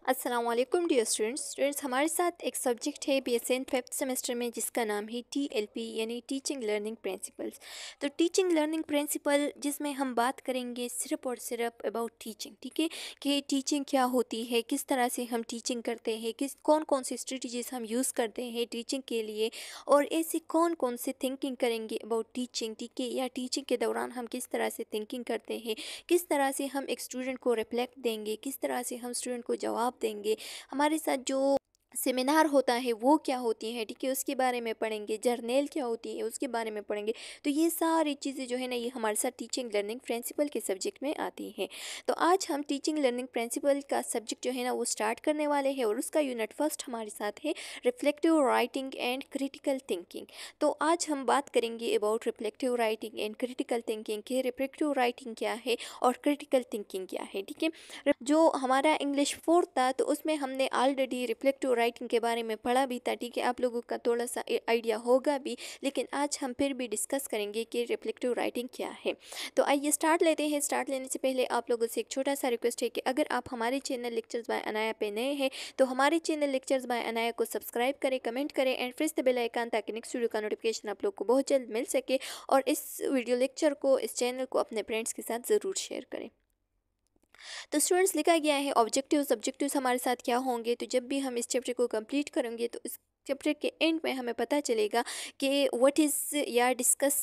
अस्सलामुअलैकुम dear students हमारे साथ एक सब्जेक्ट है बीएसएन फिफ्थ सेमेस्टर में जिसका नाम है टीएलपी यानी टीचिंग लर्निंग प्रिंसिपल्स। तो टीचिंग लर्निंग प्रिंसिपल जिसमें हम बात करेंगे सिर्फ और सिर्फ अबाउट टीचिंग, ठीक है, कि टीचिंग क्या होती है, किस तरह से हम टीचिंग करते हैं, किस कौन कौन सी स्ट्रेटजीज हम यूज़ करते हैं टीचिंग के लिए, और ऐसी कौन कौन सी थिंकिंग करेंगे अबाउट टीचिंग, ठीक है, या टीचिंग के दौरान हम किस तरह से थिंकिंग करते हैं, किस तरह से हम एक स्टूडेंट को रिफ्लेक्ट देंगे, किस तरह से हम स्टूडेंट को जवाब देंगे, हमारे साथ जो सेमिनार होता है वो क्या होती है, ठीक है, उसके बारे में पढ़ेंगे, जर्नल क्या होती है उसके बारे में पढ़ेंगे। तो ये सारी चीज़ें जो है ना ये हमारे साथ टीचिंग लर्निंग प्रिंसिपल के सब्जेक्ट में आती हैं। तो आज हम टीचिंग लर्निंग प्रिंसिपल का सब्जेक्ट जो है ना वो स्टार्ट करने वाले हैं और उसका यूनिट फर्स्ट हमारे साथ है reflective writing and critical thinking. तो आज हम बात करेंगे about reflective writing and critical thinking के रिफ्लेक्टिव राइटिंग क्या है और क्रिटिकल थिंकिंग क्या है, ठीक है। जो हमारा इंग्लिश फोर्थ था तो उसमें हमने ऑलरेडी रिफ्लेक्टिव राइटिंग के बारे में पढ़ा भी था, ठीक है, आप लोगों का थोड़ा सा आइडिया होगा भी, लेकिन आज हम फिर भी डिस्कस करेंगे कि रिफ्लेक्टिव राइटिंग क्या है। तो आइए स्टार्ट लेते हैं। स्टार्ट लेने से पहले आप लोगों से एक छोटा सा रिक्वेस्ट है कि अगर आप हमारे चैनल लेक्चर्स बाय अनाया पे नए हैं तो हमारे चैनल लेक्चर्स बाय अनाया को सब्सक्राइब करें, कमेंट करें and press the bell icon ताकि नेक्स्ट वीडियो का नोटिफिकेशन आप लोग को बहुत जल्द मिल सके, और इस वीडियो लेक्चर को, इस चैनल को अपने फ्रेंड्स के साथ ज़रूर शेयर करें। तो स्टूडेंट्स लिखा गया है ऑब्जेक्टिव्स हमारे साथ क्या होंगे। तो जब भी हम इस चैप्टर को कंप्लीट करेंगे तो इस चैप्टर के एंड में हमें पता चलेगा कि व्हाट इज़ या डिस्कस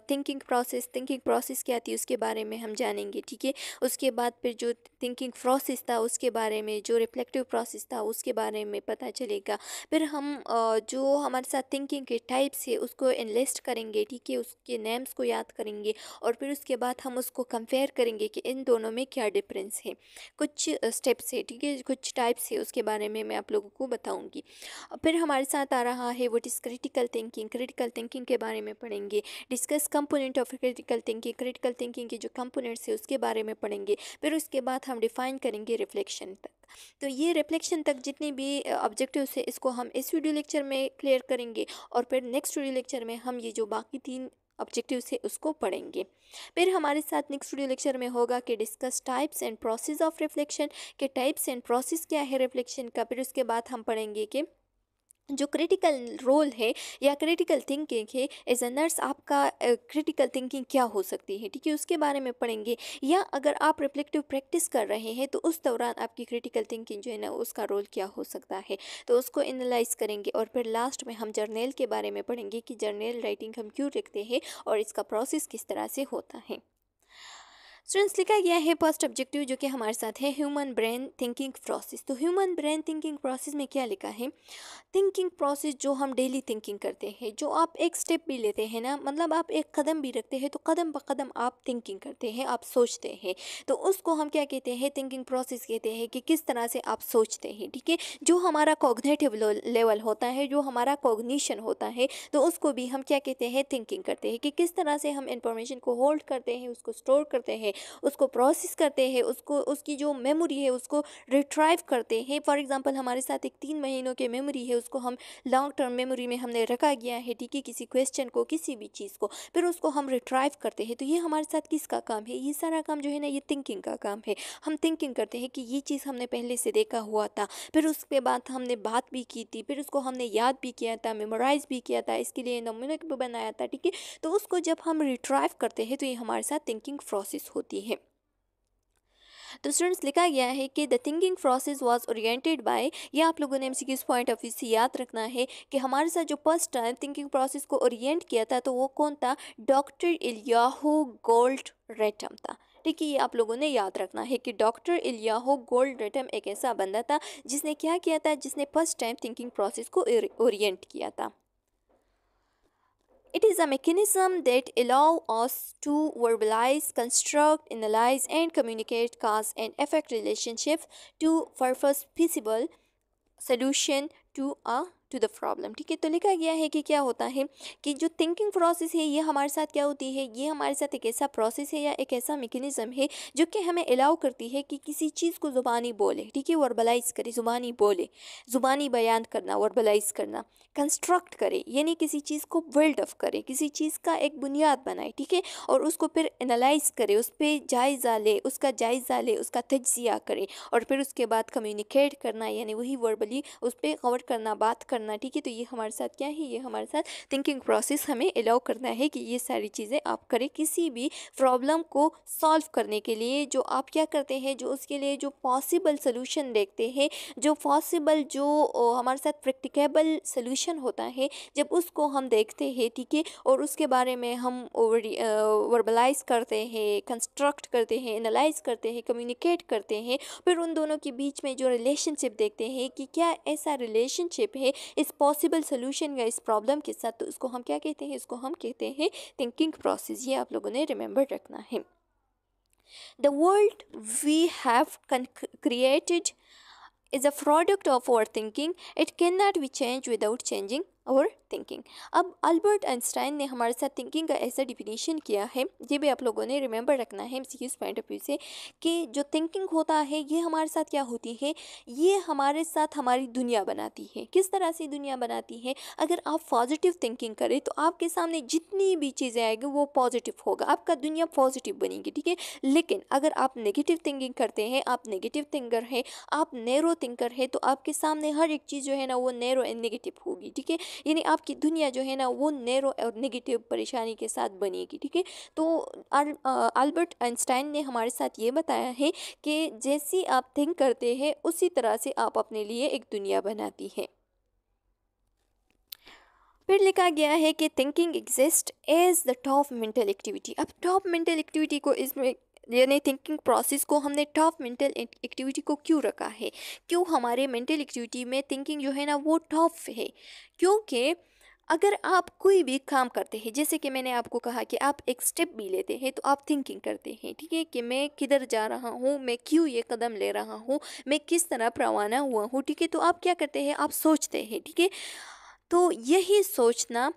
थिंकिंग प्रोसेस क्या थी उसके बारे में हम जानेंगे, ठीक है। उसके बाद फिर जो थिंकिंग प्रोसेस था उसके बारे में, जो रिफ्लेक्टिव प्रोसेस था उसके बारे में पता चलेगा। फिर हम जो हमारे साथ थिंकिंग के टाइप्स है उसको एनलिस्ट करेंगे, ठीक है, उसके नेम्स को याद करेंगे और फिर उसके बाद हम उसको कंपेयर करेंगे कि इन दोनों में क्या डिफरेंस है। कुछ स्टेप्स है, ठीक है, कुछ टाइप्स है उसके बारे में मैं आप लोगों को बताऊंगी। फिर हमारे साथ आ रहा है व्हाट इज़ क्रिटिकल थिंकिंग के बारे में पढ़ेंगे। Discuss component of critical thinking के जो कंपोनेंट्स है उसके बारे में पढ़ेंगे। फिर उसके बाद हम डिफाइन करेंगे रिफ्लेक्शन तक। तो ये रिफ्लेक्शन तक जितनी भी ऑब्जेक्टिव्स है इसको हम इस वीडियो लेक्चर में क्लियर करेंगे और फिर नेक्स्ट वीडियो लेक्चर में हम ये जो बाकी 3 ऑब्जेक्टिव्स है उसको पढ़ेंगे। फिर हमारे साथ नेक्स्ट वीडियो लेक्चर में होगा कि discuss types and process of reflection के टाइप्स एंड प्रोसेस क्या है रिफ्लेक्शन का। फिर उसके बाद हम पढ़ेंगे कि जो क्रिटिकल रोल है या क्रिटिकल थिंकिंग है एज अ नर्स, आपका क्रिटिकल थिंकिंग क्या हो सकती है, ठीक है, उसके बारे में पढ़ेंगे। या अगर आप रिफ्लेक्टिव प्रैक्टिस कर रहे हैं तो उस दौरान आपकी क्रिटिकल थिंकिंग जो है ना उसका रोल क्या हो सकता है, तो उसको एनालाइज करेंगे। और फिर लास्ट में हम जर्नल के बारे में पढ़ेंगे कि जर्नल राइटिंग हम क्यों लिखते हैं और इसका प्रोसेस किस तरह से होता है। स्टूडेंट्स लिखा गया है फर्स्ट ऑब्जेक्टिव जो कि हमारे साथ है ह्यूमन ब्रेन थिंकिंग प्रोसेस। तो ह्यूमन ब्रेन थिंकिंग प्रोसेस में क्या लिखा है, थिंकिंग प्रोसेस जो हम डेली थिंकिंग करते हैं, जो आप एक स्टेप भी लेते हैं ना, मतलब आप एक कदम भी रखते हैं तो कदम ब कदम आप थिंकिंग करते हैं, आप सोचते हैं, तो उसको हम क्या कहते हैं, थिंकिंग प्रोसेस कहते हैं कि किस तरह से आप सोचते हैं, ठीक है। जो हमारा कॉग्निटिव लेवल होता है, जो हमारा कॉग्निशन होता है, तो उसको भी हम क्या कहते हैं, थिंकिंग करते हैं कि किस तरह से हम इंफॉर्मेशन को होल्ड करते हैं, उसको स्टोर करते हैं, उसको प्रोसेस करते हैं, उसको उसकी जो मेमोरी है उसको रिट्राइव करते हैं। फॉर एग्जांपल हमारे साथ एक 3 महीनों की मेमोरी है, उसको हम लॉन्ग टर्म मेमोरी में हमने रखा गया है, ठीक है, किसी क्वेश्चन को, किसी भी चीज़ को, फिर उसको हम रिट्राइव करते हैं। तो ये हमारे साथ किसका काम है, ये सारा काम जो है ना ये थिंकिंग का काम है। हम थिंकिंग करते हैं कि ये चीज़ हमने पहले से देखा हुआ था, फिर उसके बाद हमने बात भी की थी, फिर उसको हमने याद भी किया था, मेमोराइज भी किया था, इसके लिए नमूना भी बनाया था, ठीक है। तो उसको जब हम रिट्राइव करते हैं तो ये हमारे साथ थिंकिंग प्रोसेस होती है। तो स्टूडेंट्स लिखा गया है कि the thinking process was oriented by, ये आप लोगों ने एमसीक्यूज पॉइंट ऑफ व्यू से याद रखना है कि हमारे साथ जो फर्स्ट टाइम थिंकिंग प्रोसेस को ओरिएंट किया था तो वो कौन था, डॉक्टर इलियाहू गोल्ड रेटम था, ठीक है। ये आप लोगों ने याद रखना है कि डॉक्टर इलियाहू गोल्ड रेटम एक ऐसा बंदा था जिसने क्या किया था, जिसने फर्स्ट टाइम थिंकिंग प्रोसेस को ओरिएंट किया था। It is a mechanism that allows us to verbalize, construct, analyze, and communicate cause and effect relationships to purpose feasible solution to a to the problem. ठीक है, तो लिखा गया है कि क्या होता है कि जो थिंकिंग प्रोसेस है ये हमारे साथ क्या होती है, ये हमारे साथ एक ऐसा प्रोसेस है या एक ऐसा मैकेनिज्म है जो कि हमें अलाउ करती है कि किसी चीज़ को ज़ुबानी बोले, ठीक है, वर्बलाइज करे, ज़ुबानी बोले, ज़ुबानी बयान करना, वर्बलाइज करना, कंस्ट्रक्ट करे, यानी किसी चीज़ को बिल्ड अप करे, किसी चीज़ का एक बुनियाद बनाए, ठीक है, और उसको फिर एनालाइज करे, उस पर जायज़ा ले, उसका तज्जिया करे, और फिर उसके बाद कम्युनिकेट करना, यानी वही वर्बली उस पर कवर करना, बात करना। ठीक है, तो ये हमारे साथ क्या है, ये हमारे साथ थिंकिंग प्रोसेस हमें अलाउ करना है कि ये सारी चीज़ें आप करें किसी भी प्रॉब्लम को सॉल्व करने के लिए। जो आप क्या करते हैं, जो उसके लिए जो पॉसिबल सोल्यूशन देखते हैं, जो पॉसिबल जो हमारे साथ प्रैक्टिकेबल सोल्यूशन होता है, जब उसको हम देखते हैं, ठीक है, और उसके बारे में हम वर्बलाइज करते हैं, कंस्ट्रक्ट करते हैं, एनालाइज करते हैं, कम्युनिकेट करते हैं, फिर उन दोनों के बीच में जो रिलेशनशिप देखते हैं कि क्या ऐसा रिलेशनशिप है इस पॉसिबल सोल्यूशन या इस प्रॉब्लम के साथ, तो उसको हम क्या कहते हैं, इसको हम कहते हैं थिंकिंग प्रोसेस। ये आप लोगों ने रिमेंबर रखना है। The world we have created is a product of our thinking. It cannot be changed without changing और थिंकिंग। अब अल्बर्ट आइंस्टाइन ने हमारे साथ थिंकिंग का ऐसा डिफिनीशन किया है, ये भी आप लोगों ने रिमेंबर रखना है एमसीक्यूज़ पॉइंट ऑफ व्यू से, कि जो थिंकिंग होता है ये हमारे साथ क्या होती है, ये हमारे साथ हमारी दुनिया बनाती है। किस तरह से दुनिया बनाती है, अगर आप पॉजिटिव थिंकिंग करें तो आपके सामने जितनी भी चीज़ें आएगी वो पॉजिटिव होगा, आपका दुनिया पॉजिटिव बनेगी, ठीक है। लेकिन अगर आप नेगेटिव थिंकिंग करते हैं, आप नेगेटिव थिंकर हैं, आप नैरो थिंकर है, तो आपके सामने हर एक चीज़ जो है ना वो नैरो एंड नेगेटिव होगी, ठीक है, यानी आपकी दुनिया जो है ना वो नैरो और नेगेटिव परेशानी के साथ बनेगी, ठीक है। तो अल्बर्ट आइंस्टाइन ने हमारे साथ ये बताया है कि जैसी आप थिंक करते हैं उसी तरह से आप अपने लिए एक दुनिया बनाती हैं। फिर लिखा गया है कि thinking exist as the top mental activity. अब टॉप मेंटल एक्टिविटी को इसमें यानी थिंकिंग प्रोसेस को हमने टॉप मेंटल एक्टिविटी को क्यों रखा है, क्यों हमारे मेंटल एक्टिविटी में थिंकिंग जो है ना वो टॉप है, क्योंकि अगर आप कोई भी काम करते हैं, जैसे कि मैंने आपको कहा कि आप एक स्टेप भी लेते हैं तो आप थिंकिंग करते हैं, ठीक है, कि मैं किधर जा रहा हूँ, मैं क्यों ये कदम ले रहा हूँ, मैं किस तरह रवाना हुआ हूँ, ठीक है, तो आप क्या करते हैं, आप सोचते हैं, ठीक है। तो यही सोचना,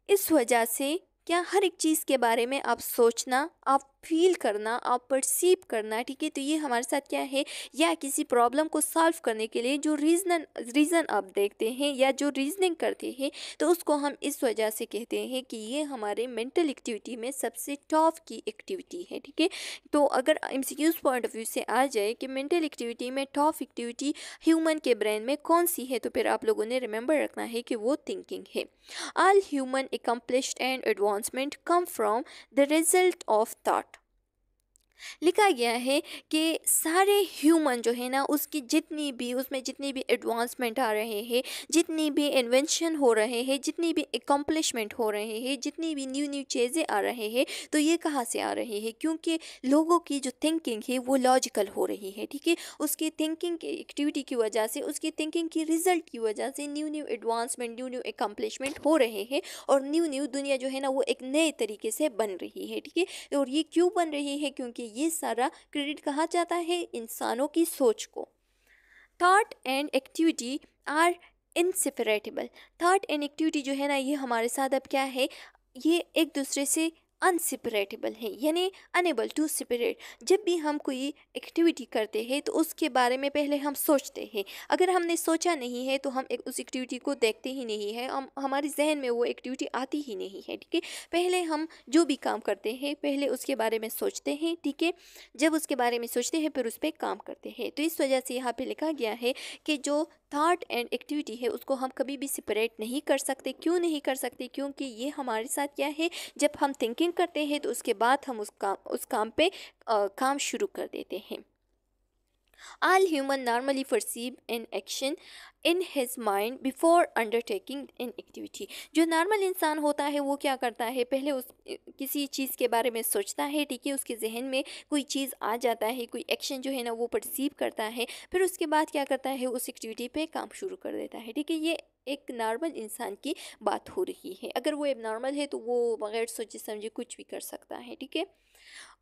इस वजह से क्या हर एक चीज़ के बारे में आप सोचना, आप फील करना, आप परसीव करना, ठीक है, तो ये हमारे साथ क्या है, या किसी प्रॉब्लम को सॉल्व करने के लिए जो रीज़न आप देखते हैं या जो रीजनिंग करते हैं, तो उसको हम इस वजह से कहते हैं कि ये हमारे मेंटल एक्टिविटी में सबसे टॉप की एक्टिविटी है, ठीक है। तो अगर एमसीक्यूज़ पॉइंट ऑफ व्यू से आ जाए कि मेंटल एक्टिविटी में टॉप एक्टिविटी ह्यूमन के ब्रेन में कौन सी है, तो फिर आप लोगों ने रिमेंबर रखना है कि वो थिंकिंग है। All human accomplished and advancement come from the result of thought. लिखा गया है कि सारे ह्यूमन जो है ना उसकी जितनी भी उसमें जितनी भी एडवांसमेंट आ रहे हैं, जितनी भी इन्वेंशन हो रहे हैं, जितनी भी एकम्प्लिशमेंट हो रहे हैं, जितनी भी न्यू न्यू चीज़ें आ रहे हैं, तो ये कहाँ से आ रहे हैं, क्योंकि लोगों की जो थिंकिंग है वो लॉजिकल हो रही है, ठीक है। उसकी थिंकिंग की एक्टिविटी की वजह से, उसकी थिंकिंग की रिजल्ट की वजह से new new advancement, new new accomplishment हो रहे हैं, और न्यू न्यू दुनिया जो है ना वो एक नए तरीके से बन रही है, ठीक है। और ये क्यों बन रही है, क्योंकि ये सारा क्रेडिट कहा जाता है इंसानों की सोच को। Thought and activity are inseparable. Thought and activity जो है ना ये हमारे साथ अब क्या है, ये एक दूसरे से अनसेपरेटेबल है, यानी अनेबल टू सेपरेट। जब भी हम कोई एक्टिविटी करते हैं तो उसके बारे में पहले हम सोचते हैं, अगर हमने सोचा नहीं है तो हम उस एक्टिविटी को देखते ही नहीं है, हमारे जहन में वो एक्टिविटी आती ही नहीं है, ठीक है। पहले हम जो भी काम करते हैं पहले उसके बारे में सोचते हैं, ठीक है, जब उसके बारे में सोचते हैं फिर उस पर काम करते हैं। तो इस वजह से यहाँ पे लिखा गया है कि जो थॉट एंड एक्टिविटी है उसको हम कभी भी सेपरेट नहीं कर सकते। क्यों नहीं कर सकते, क्योंकि ये हमारे साथ क्या है, जब हम थिंकिंग करते हैं तो उसके बाद हम उस काम पे काम शुरू कर देते हैं। All human normally perceive an action in his mind before undertaking an activity. जो नॉर्मल इंसान होता है वो क्या करता है, पहले उस किसी चीज़ के बारे में सोचता है, ठीक है, उसके जहन में कोई चीज़ आ जाता है, कोई एक्शन जो है ना वो परसीव करता है, फिर उसके बाद क्या करता है, उस एक्टिविटी पे काम शुरू कर देता है, ठीक है। ये एक नॉर्मल इंसान की बात हो रही है। अगर वो एब नॉर्मल है तो वो बगैर सोचे समझे कुछ भी कर सकता है, ठीक है।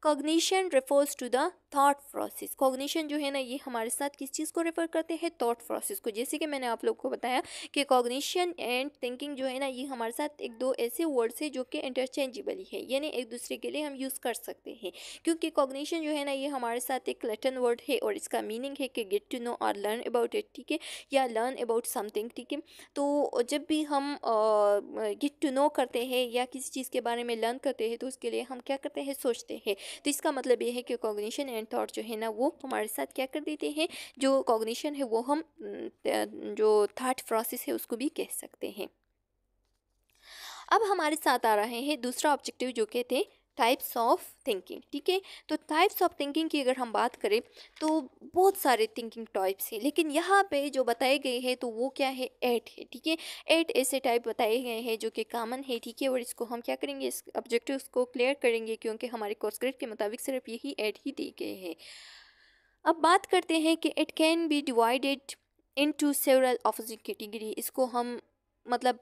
Cognition refers to the thought process. Cognition जो है ना ये हमारे साथ किस चीज़ को रेफर करते हैं, थॉट प्रोसेस को। जैसे कि मैंने आप लोग को बताया कि कॉग्निशन एंड थिंकिंग जो है ना ये हमारे साथ एक दो ऐसे वर्ड्स है जो कि इंटरचेंजेबल है, यानी एक दूसरे के लिए हम यूज़ कर सकते हैं। क्योंकि कॉग्निशन जो है ना ये हमारे साथ एक लैटिन वर्ड है और इसका मीनिंग है कि गेट टू नो और लर्न अबाउट इट, ठीक है, या लर्न अबाउट समथिंग, ठीक है। तो जब भी हम गेट टू नो करते हैं या किसी चीज़ के बारे में लर्न करते हैं तो उसके लिए हम क्या करते हैं, सोचते हैं। तो इसका मतलब ये है कि कॉग्निशन एंड थॉट जो है ना वो हमारे साथ क्या कर देते हैं, जो कॉग्निशन है वो हम जो थॉट प्रोसेस है उसको भी कह सकते हैं। अब हमारे साथ आ रहे हैं दूसरा ऑब्जेक्टिव जो कि थे टाइप्स ऑफ थिंकिंग, ठीक है। तो टाइप्स ऑफ थिंकिंग की अगर हम बात करें तो बहुत सारे थिंकिंग टाइप्स हैं, लेकिन यहाँ पे जो बताए गए हैं तो वो क्या है, 8 है, ठीक है। 8 ऐसे टाइप बताए गए हैं जो कि कॉमन है, ठीक है। और इसको हम क्या करेंगे, इस ऑब्जेक्टिव्स को क्लियर करेंगे क्योंकि हमारे कोर्स ग्रेड के मुताबिक सिर्फ यही 8 ही दिए गए हैं। अब बात करते हैं कि it can be divided into several opposite category. इसको हम मतलब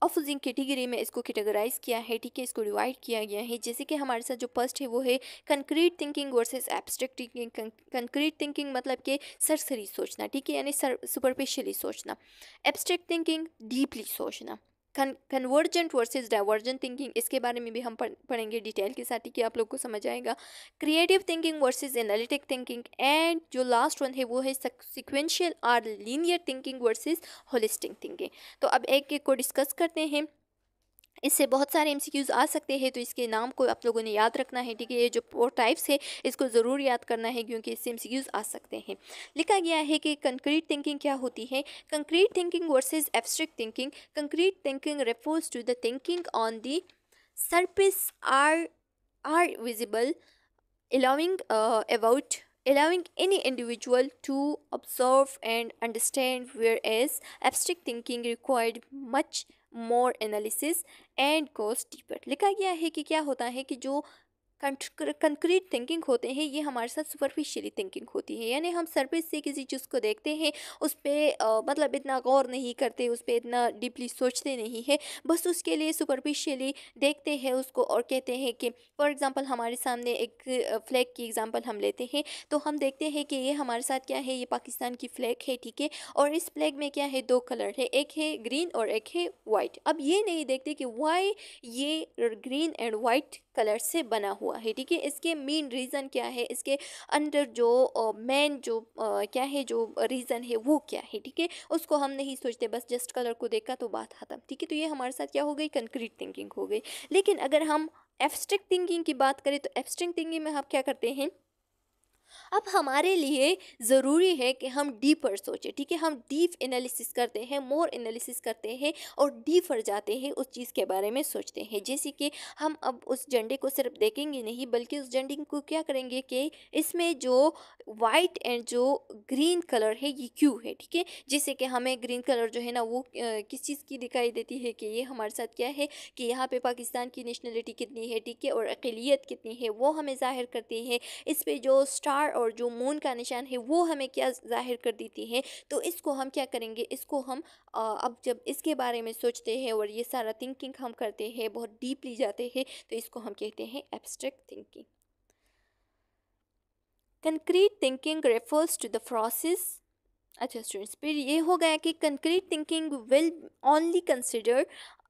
ऑपोजिंग कैटेगरी में इसको कैटेगराइज किया है, ठीक है, इसको डिवाइड किया गया है। जैसे कि हमारे साथ जो फर्स्ट है वो है concrete thinking versus abstract thinking. Concrete thinking मतलब कि सरसरी सोचना, ठीक है, यानी सुपरफिशियली सोचना। एब्स्ट्रैक्ट थिंकिंग डीपली सोचना। कन्वर्जेंट वर्सेस डाइवर्जेंट थिंकिंग, इसके बारे में भी हम पढ़ेंगे डिटेल के साथ, ठीक है, आप लोग को समझ आएगा। Creative thinking versus analytic thinking, and जो लास्ट वन है वो है सिक्वेंशियल और linear thinking versus holistic thinking. तो अब एक एक को डिस्कस करते हैं। इससे बहुत सारे एमसीक्यूज आ सकते हैं, तो इसके नाम को आप लोगों ने याद रखना है, ठीक है। ये जो 4 टाइप्स है इसको ज़रूर याद करना है क्योंकि इससे एमसीक्यूज आ सकते हैं। लिखा गया है कि कंक्रीट थिंकिंग क्या होती है। Concrete thinking versus abstract thinking. Concrete thinking refers to the thinking on the surface are visible, allowing any individual to observe and understand, whereas abstract thinking required much more analysis and goes deeper। लिखा गया है कि क्या होता है कि जो concrete thinking होते हैं ये हमारे साथ सुपरफिशियली थिंकिंग होती है, यानी हम सरफेस से किसी चीज़ को देखते हैं, उस पर मतलब इतना गौर नहीं करते, उस पर इतना डीपली सोचते नहीं है, बस उसके लिए सुपरफिशियली देखते हैं उसको और कहते हैं कि फॉर एग्जांपल हमारे सामने एक फ्लैग की एग्जांपल हम लेते हैं तो हम देखते हैं कि ये हमारे साथ क्या है, ये पाकिस्तान की फ्लैग है, ठीक है। और इस फ्लैग में क्या है, 2 कलर है, एक है ग्रीन और एक है वाइट। अब ये नहीं देखते कि वाई ये ग्रीन एंड वाइट कलर से बना हुआ है, ठीक है। इसके मेन रीज़न क्या है, इसके अंदर जो मेन जो क्या है, जो रीज़न है वो क्या है, ठीक है, उसको हम नहीं सोचते, बस जस्ट कलर को देखा तो बात खत्म, ठीक है। तो ये हमारे साथ क्या हो गई, कंक्रीट थिंकिंग हो गई। लेकिन अगर हम एब्स्ट्रैक्ट थिंकिंग की बात करें तो एब्स्ट्रैक्ट थिंकिंग में हम क्या करते हैं, अब हमारे लिए ज़रूरी है कि हम डीपर सोचें, ठीक है। हम डीप एनालिसिस करते हैं, मोर एनालिसिस करते हैं और डीपर जाते हैं, उस चीज़ के बारे में सोचते हैं। जैसे कि हम अब उस झंडे को सिर्फ देखेंगे नहीं बल्कि उस झंडे को क्या करेंगे कि इसमें जो वाइट एंड जो ग्रीन कलर है ये क्यों है, ठीक है। जैसे कि हमें ग्रीन कलर जो है ना वो किस चीज़ की दिखाई देती है कि ये हमारे साथ क्या है कि यहाँ पे पाकिस्तान की नेशनलिटी कितनी है, ठीक है, और अक़लियत कितनी है वो हमें ज़ाहिर करती है। इस पे जो स्टार और जो मून का निशान है वो हमें क्या ज़ाहिर कर देती है। तो इसको हम क्या करेंगे, इसको हम अब जब इसके बारे में सोचते हैं और ये सारा थिंकिंग हम करते हैं, बहुत डीपली जाते हैं, तो इसको हम कहते हैं abstract thinking. Concrete thinking refers to the process. अच्छा स्टूडेंट्स, फिर ये हो गया कि concrete thinking will only consider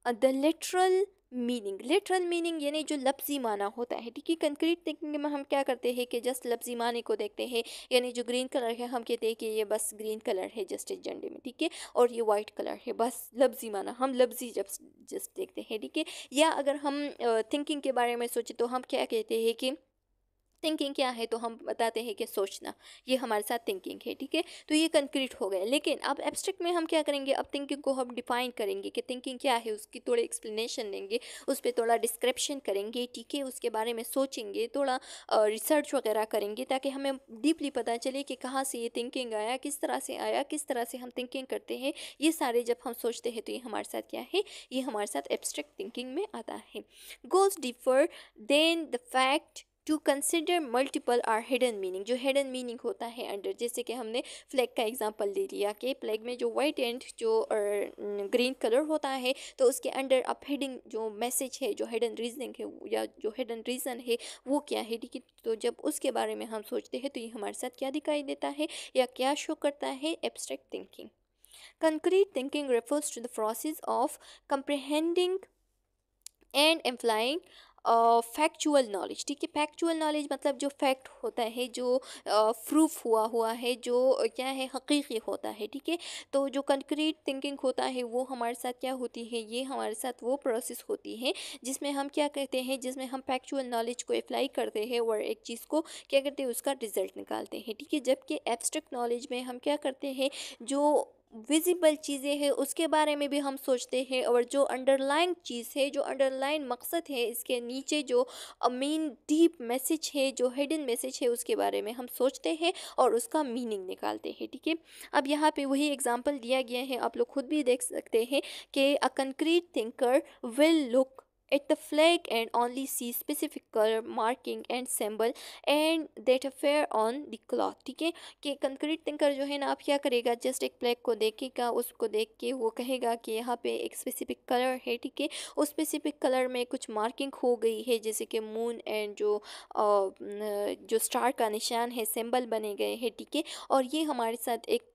the literal meaning यानी जो लफ्ज़ी माना होता है, ठीक है। कंक्रीट थिंकिंग में हम क्या करते हैं कि जस्ट लफ्ज़ी माने को देखते हैं, यानी जो ग्रीन कलर है हम कहते हैं कि ये बस ग्रीन कलर है जस्ट इस झंडे में, ठीक है, और ये वाइट कलर है, बस लफ्ज़ी माना, हम लफ्ज़ी जस्ट देखते हैं, ठीक है। या अगर हम थिंकिंग के बारे में सोचें तो हम क्या कहते हैं कि थिंकिंग क्या है, तो हम बताते हैं कि सोचना, ये हमारे साथ थिंकिंग है, ठीक है। तो ये कंक्रीट हो गया। लेकिन अब एब्स्ट्रैक्ट में हम क्या करेंगे, अब थिंकिंग को हम डिफाइन करेंगे कि थिंकिंग क्या है, उसकी थोड़ी एक्सप्लेनेशन देंगे, उस पर थोड़ा डिस्क्रिप्शन करेंगे, ठीक है, उसके बारे में सोचेंगे, थोड़ा रिसर्च वगैरह करेंगे ताकि हमें डीपली पता चले कि कहाँ से ये थिंकिंग आया, किस तरह से आया, किस तरह से हम थिंकिंग करते हैं। ये सारे जब हम सोचते हैं तो ये हमारे साथ क्या है, ये हमारे साथ एब्स्ट्रैक्ट थिंकिंग में आता है। Goes differ then the fact to consider multiple or hidden meaning, जो हिडन मीनिंग होता है अंडर, जैसे कि हमने फ्लैग का एग्जांपल ले लिया कि फ्लैग में जो वाइट एंड जो ग्रीन कलर होता है, तो उसके अंडर अब हिडन जो मैसेज है, जो हिडन रीजनिंग है या जो हिडन रीज़न है वो क्या है, ठीक है। तो जब उसके बारे में हम सोचते हैं तो ये हमारे साथ क्या दिखाई देता है या क्या शो करता है, abstract thinking. Concrete thinking refers to the process of comprehending and implying factual knowledge, ठीक है। फैक्चुअल नॉलेज मतलब जो फैक्ट होता है, जो प्रूफ हुआ हुआ है, जो क्या है, हकीकी होता है, ठीक है। तो जो कंक्रीट थिंकिंग होता है वो हमारे साथ क्या होती है, ये हमारे साथ वो प्रोसेस होती है जिसमें हम क्या कहते हैं, जिसमें हम फैक्चुअल नॉलेज को अप्लाई करते हैं और एक चीज़ को क्या करते हैं, उसका रिजल्ट निकालते हैं, ठीक है। जबकि एब्स्ट्रैक्ट नॉलेज में हम क्या करते हैं, जो विजिबल चीज़ें हैं उसके बारे में भी हम सोचते हैं, और जो अंडरलाइन चीज़ है, जो अंडरलाइन मकसद है, इसके नीचे जो मेन डीप मैसेज है, जो हिडन मैसेज है, उसके बारे में हम सोचते हैं और उसका मीनिंग निकालते हैं, ठीक है। अब यहाँ पे वही एग्जांपल दिया गया है, आप लोग खुद भी देख सकते हैं कि अ concrete thinker will look at the flag and only see specific color marking and symbol and that appear on the cloth, ठीक है। कि कंक्रीट थिंकर जो है ना, आप क्या करेगा, जस्ट एक फ्लैग को देखेगा, उसको देख के वो कहेगा कि यहाँ पे एक स्पेसिफिक कलर है, ठीक है। उस स्पेसिफिक कलर में कुछ मार्किंग हो गई है, जैसे कि मून एंड जो स्टार का निशान है, सिंबल बने गए हैं, ठीक है। और ये हमारे साथ एक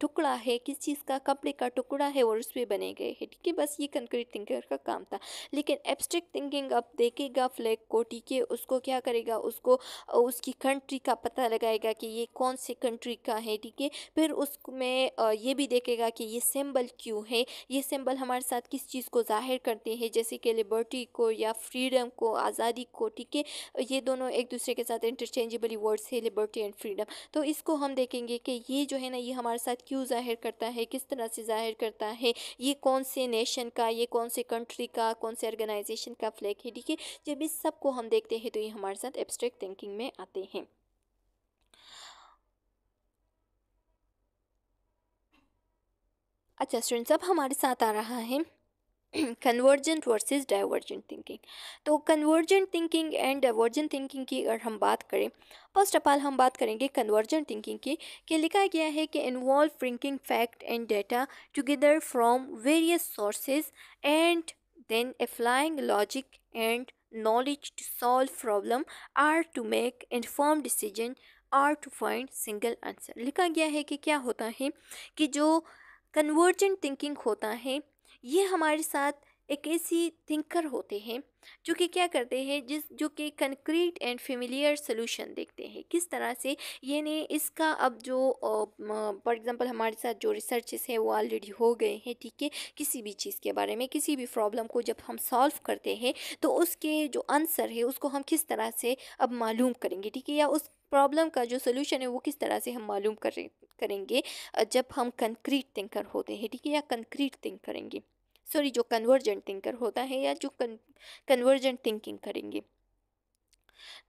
टुकड़ा है, किस चीज़ का, कपड़े का टुकड़ा है और उस पर बने गए हैं, ठीक है। बस ये कंक्रीट थिंकर का काम था। लेकिन एब्स्ट्रैक्ट थिंकिंग अब देखेगा फ्लैग को, ठीक है, उसको क्या करेगा, उसको उसकी कंट्री का पता लगाएगा कि ये कौन से कंट्री का है, ठीक है। फिर उसमें ये भी देखेगा कि ये सिंबल क्यों है, ये सिंबल हमारे साथ किस चीज़ को जाहिर करते हैं, जैसे कि लिबर्टी को या फ्रीडम को, आज़ादी को, ठीक है। ये दोनों एक दूसरे के साथ इंटरचेंजेबल वर्ड्स है, लिबर्टी एंड फ्रीडम। तो इसको हम देखेंगे कि ये जो है ना, ये हमारे साथ क्यों जाहिर करता है, किस तरह से जाहिर करता है, ये कौन से नेशन का, ये कौन से कंट्री का, कौन से ऑर्गेनाइजेशन का फ्लैग है, ठीक है। जब इस सब को हम देखते हैं तो ये हमारे साथ एब्स्ट्रैक्ट थिंकिंग में आते हैं। अच्छा स्टूडेंट्स, अब हमारे साथ आ रहा है कन्वर्जेंट वर्सेस डाइवर्जेंट थिंकिंग। तो convergent thinking and divergent thinking की अगर हम बात करें, फर्स्ट ऑफ ऑल हम बात करेंगे कन्वर्जेंट थिंकिंग की, कि लिखा गया है कि involve bringing fact and data together from various sources and then applying logic and knowledge to solve problem or to make informed decision or to find single answer। लिखा गया है कि क्या होता है कि जो कन्वर्जेंट थिंकिंग होता है, ये हमारे साथ एक ऐसी थिंकर होते हैं जो कि क्या करते हैं, जो कि कंक्रीट एंड फेमिलियर सोल्यूशन देखते हैं, किस तरह से, यानी इसका अब जो फॉर एग्जांपल हमारे साथ जो रिसर्चेस है वो ऑलरेडी हो गए हैं, ठीक है। किसी भी चीज़ के बारे में, किसी भी प्रॉब्लम को जब हम सॉल्व करते हैं तो उसके जो आंसर है उसको हम किस तरह से अब मालूम करेंगे, ठीक है, या उस प्रॉब्लम का जो सोल्यूशन है वो किस तरह से हम मालूम करेंगे जब हम कंक्रीट थिंकर होते हैं, ठीक है, या कंक्रीट थिंक करेंगे, सॉरी, जो कन्वर्जेंट थिंकर होता है या जो कन्वर्जेंट थिंकिंग करेंगे।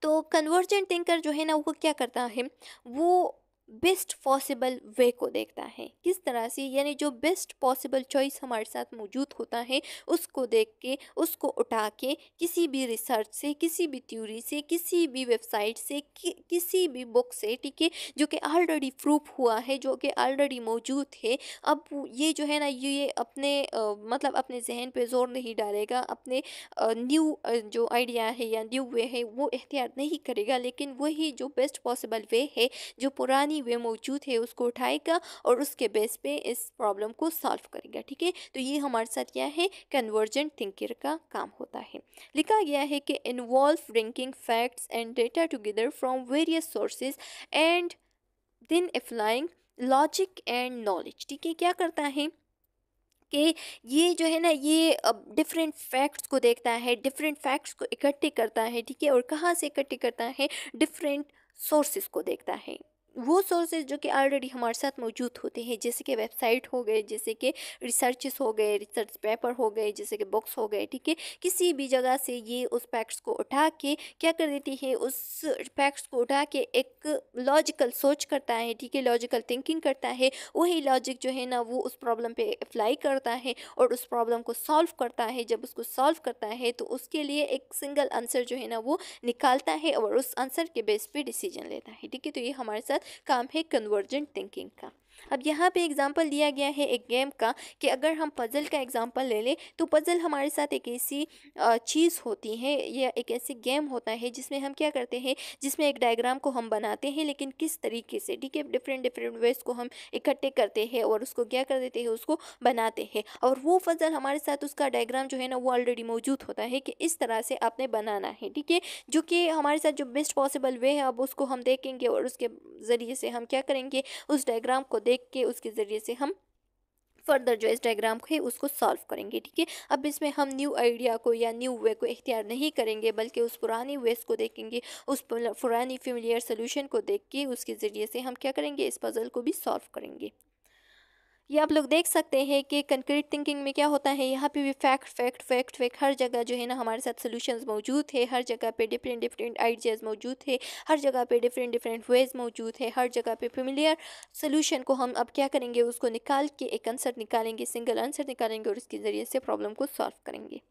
तो कन्वर्जेंट थिंकर जो है ना, वो क्या करता है, वो बेस्ट पॉसिबल वे को देखता है, किस तरह से, यानी जो बेस्ट पॉसिबल चॉइस हमारे साथ मौजूद होता है उसको देख के, उसको उठा के, किसी भी रिसर्च से, किसी भी थ्योरी से, किसी भी वेबसाइट से, किसी भी बुक से, ठीक है, जो कि ऑलरेडी प्रूफ हुआ है, जो कि ऑलरेडी मौजूद है। अब ये जो है ना, ये अपने मतलब अपने जहन पे जोर नहीं डालेगा, अपने न्यू जो आइडिया है या न्यू वे है वो इख्तियार नहीं करेगा, लेकिन वही जो बेस्ट पॉसिबल वे है, जो पुरानी वे मौजूद है, उसको उठाएगा और उसके बेस पे इस प्रॉब्लम को सॉल्व करेगा, ठीक है। तो ये हमारे साथ क्या है, कन्वर्जेंट थिंकर का काम होता है। लिखा गया है कि involve bringing facts and data together from various sources and then applying logic and knowledge, ठीक है। क्या करता है कि ये जो है ना, ये अब डिफरेंट फैक्ट्स को देखता है, डिफरेंट फैक्ट्स को इकट्ठे करता है, ठीक है, और कहाँ से इकट्ठे करता है, डिफरेंट सोर्सेज को देखता है, वो सोर्सेज जो कि ऑलरेडी हमारे साथ मौजूद होते हैं, जैसे कि वेबसाइट हो गए, जैसे कि रिसर्चेस हो गए, रिसर्च पेपर हो गए, जैसे कि बुक्स हो गए, ठीक है। किसी भी जगह से ये उस फैक्ट्स को उठा के क्या कर देती है, उस फैक्ट्स को उठा के एक लॉजिकल सोच करता है, ठीक है, लॉजिकल थिंकिंग करता है। वही लॉजिक जो है ना वो उस प्रॉब्लम पे अप्लाई करता है और उस प्रॉब्लम को सॉल्व करता है। जब उसको सॉल्व करता है तो उसके लिए एक सिंगल आंसर जो है ना वो निकालता है और उस आंसर के बेस पे डिसीजन लेता है, ठीक है। तो ये हमारे साथ काम है कन्वर्जेंट थिंकिंग का। अब यहाँ पे एग्जांपल दिया गया है एक गेम का, कि अगर हम पजल का एग्जांपल ले लें तो पजल हमारे साथ एक ऐसी चीज़ होती है या एक ऐसी गेम होता है जिसमें हम क्या करते हैं, जिसमें एक डायग्राम को हम बनाते हैं, लेकिन किस तरीके से, ठीक है, डिफरेंट डिफरेंट वेज को हम इकट्ठे करते हैं और उसको क्या कर देते हैं, उसको बनाते हैं। और वो पजल हमारे साथ उसका डायग्राम जो है ना वो ऑलरेडी मौजूद होता है कि इस तरह से आपने बनाना है, ठीक है। जो कि हमारे साथ जो बेस्ट पॉसिबल वे है, अब उसको हम देखेंगे और उसके ज़रिए से हम क्या करेंगे, उस डायग्राम को देख के उसके ज़रिए से हम फर्दर जो इस डायग्राम को है उसको सॉल्व करेंगे, ठीक है। अब इसमें हम न्यू आइडिया को या न्यू वे को इख्तियार नहीं करेंगे, बल्कि उस पुरानी वेस को देखेंगे, उस पुरानी फेमिलियर सोल्यूशन को देख के उसके ज़रिए से हम क्या करेंगे, इस पज़ल को भी सॉल्व करेंगे। ये आप लोग देख सकते हैं कि कंक्रीट थिंकिंग में क्या होता है, यहाँ पे भी फैक्ट फैक्ट फैक्ट फैक्ट हर जगह जो है ना हमारे साथ सॉल्यूशंस मौजूद है, हर जगह पे डिफरेंट डिफरेंट आइडियाज़ मौजूद है, हर जगह पे डिफरेंट डिफरेंट वेज मौजूद है, हर जगह पे फेमिलियर सोल्यूशन को हम अब क्या करेंगे, उसको निकाल के एक आंसर निकालेंगे, सिंगल आंसर निकालेंगे और इसके ज़रिए से प्रॉब्लम को सॉल्व करेंगे।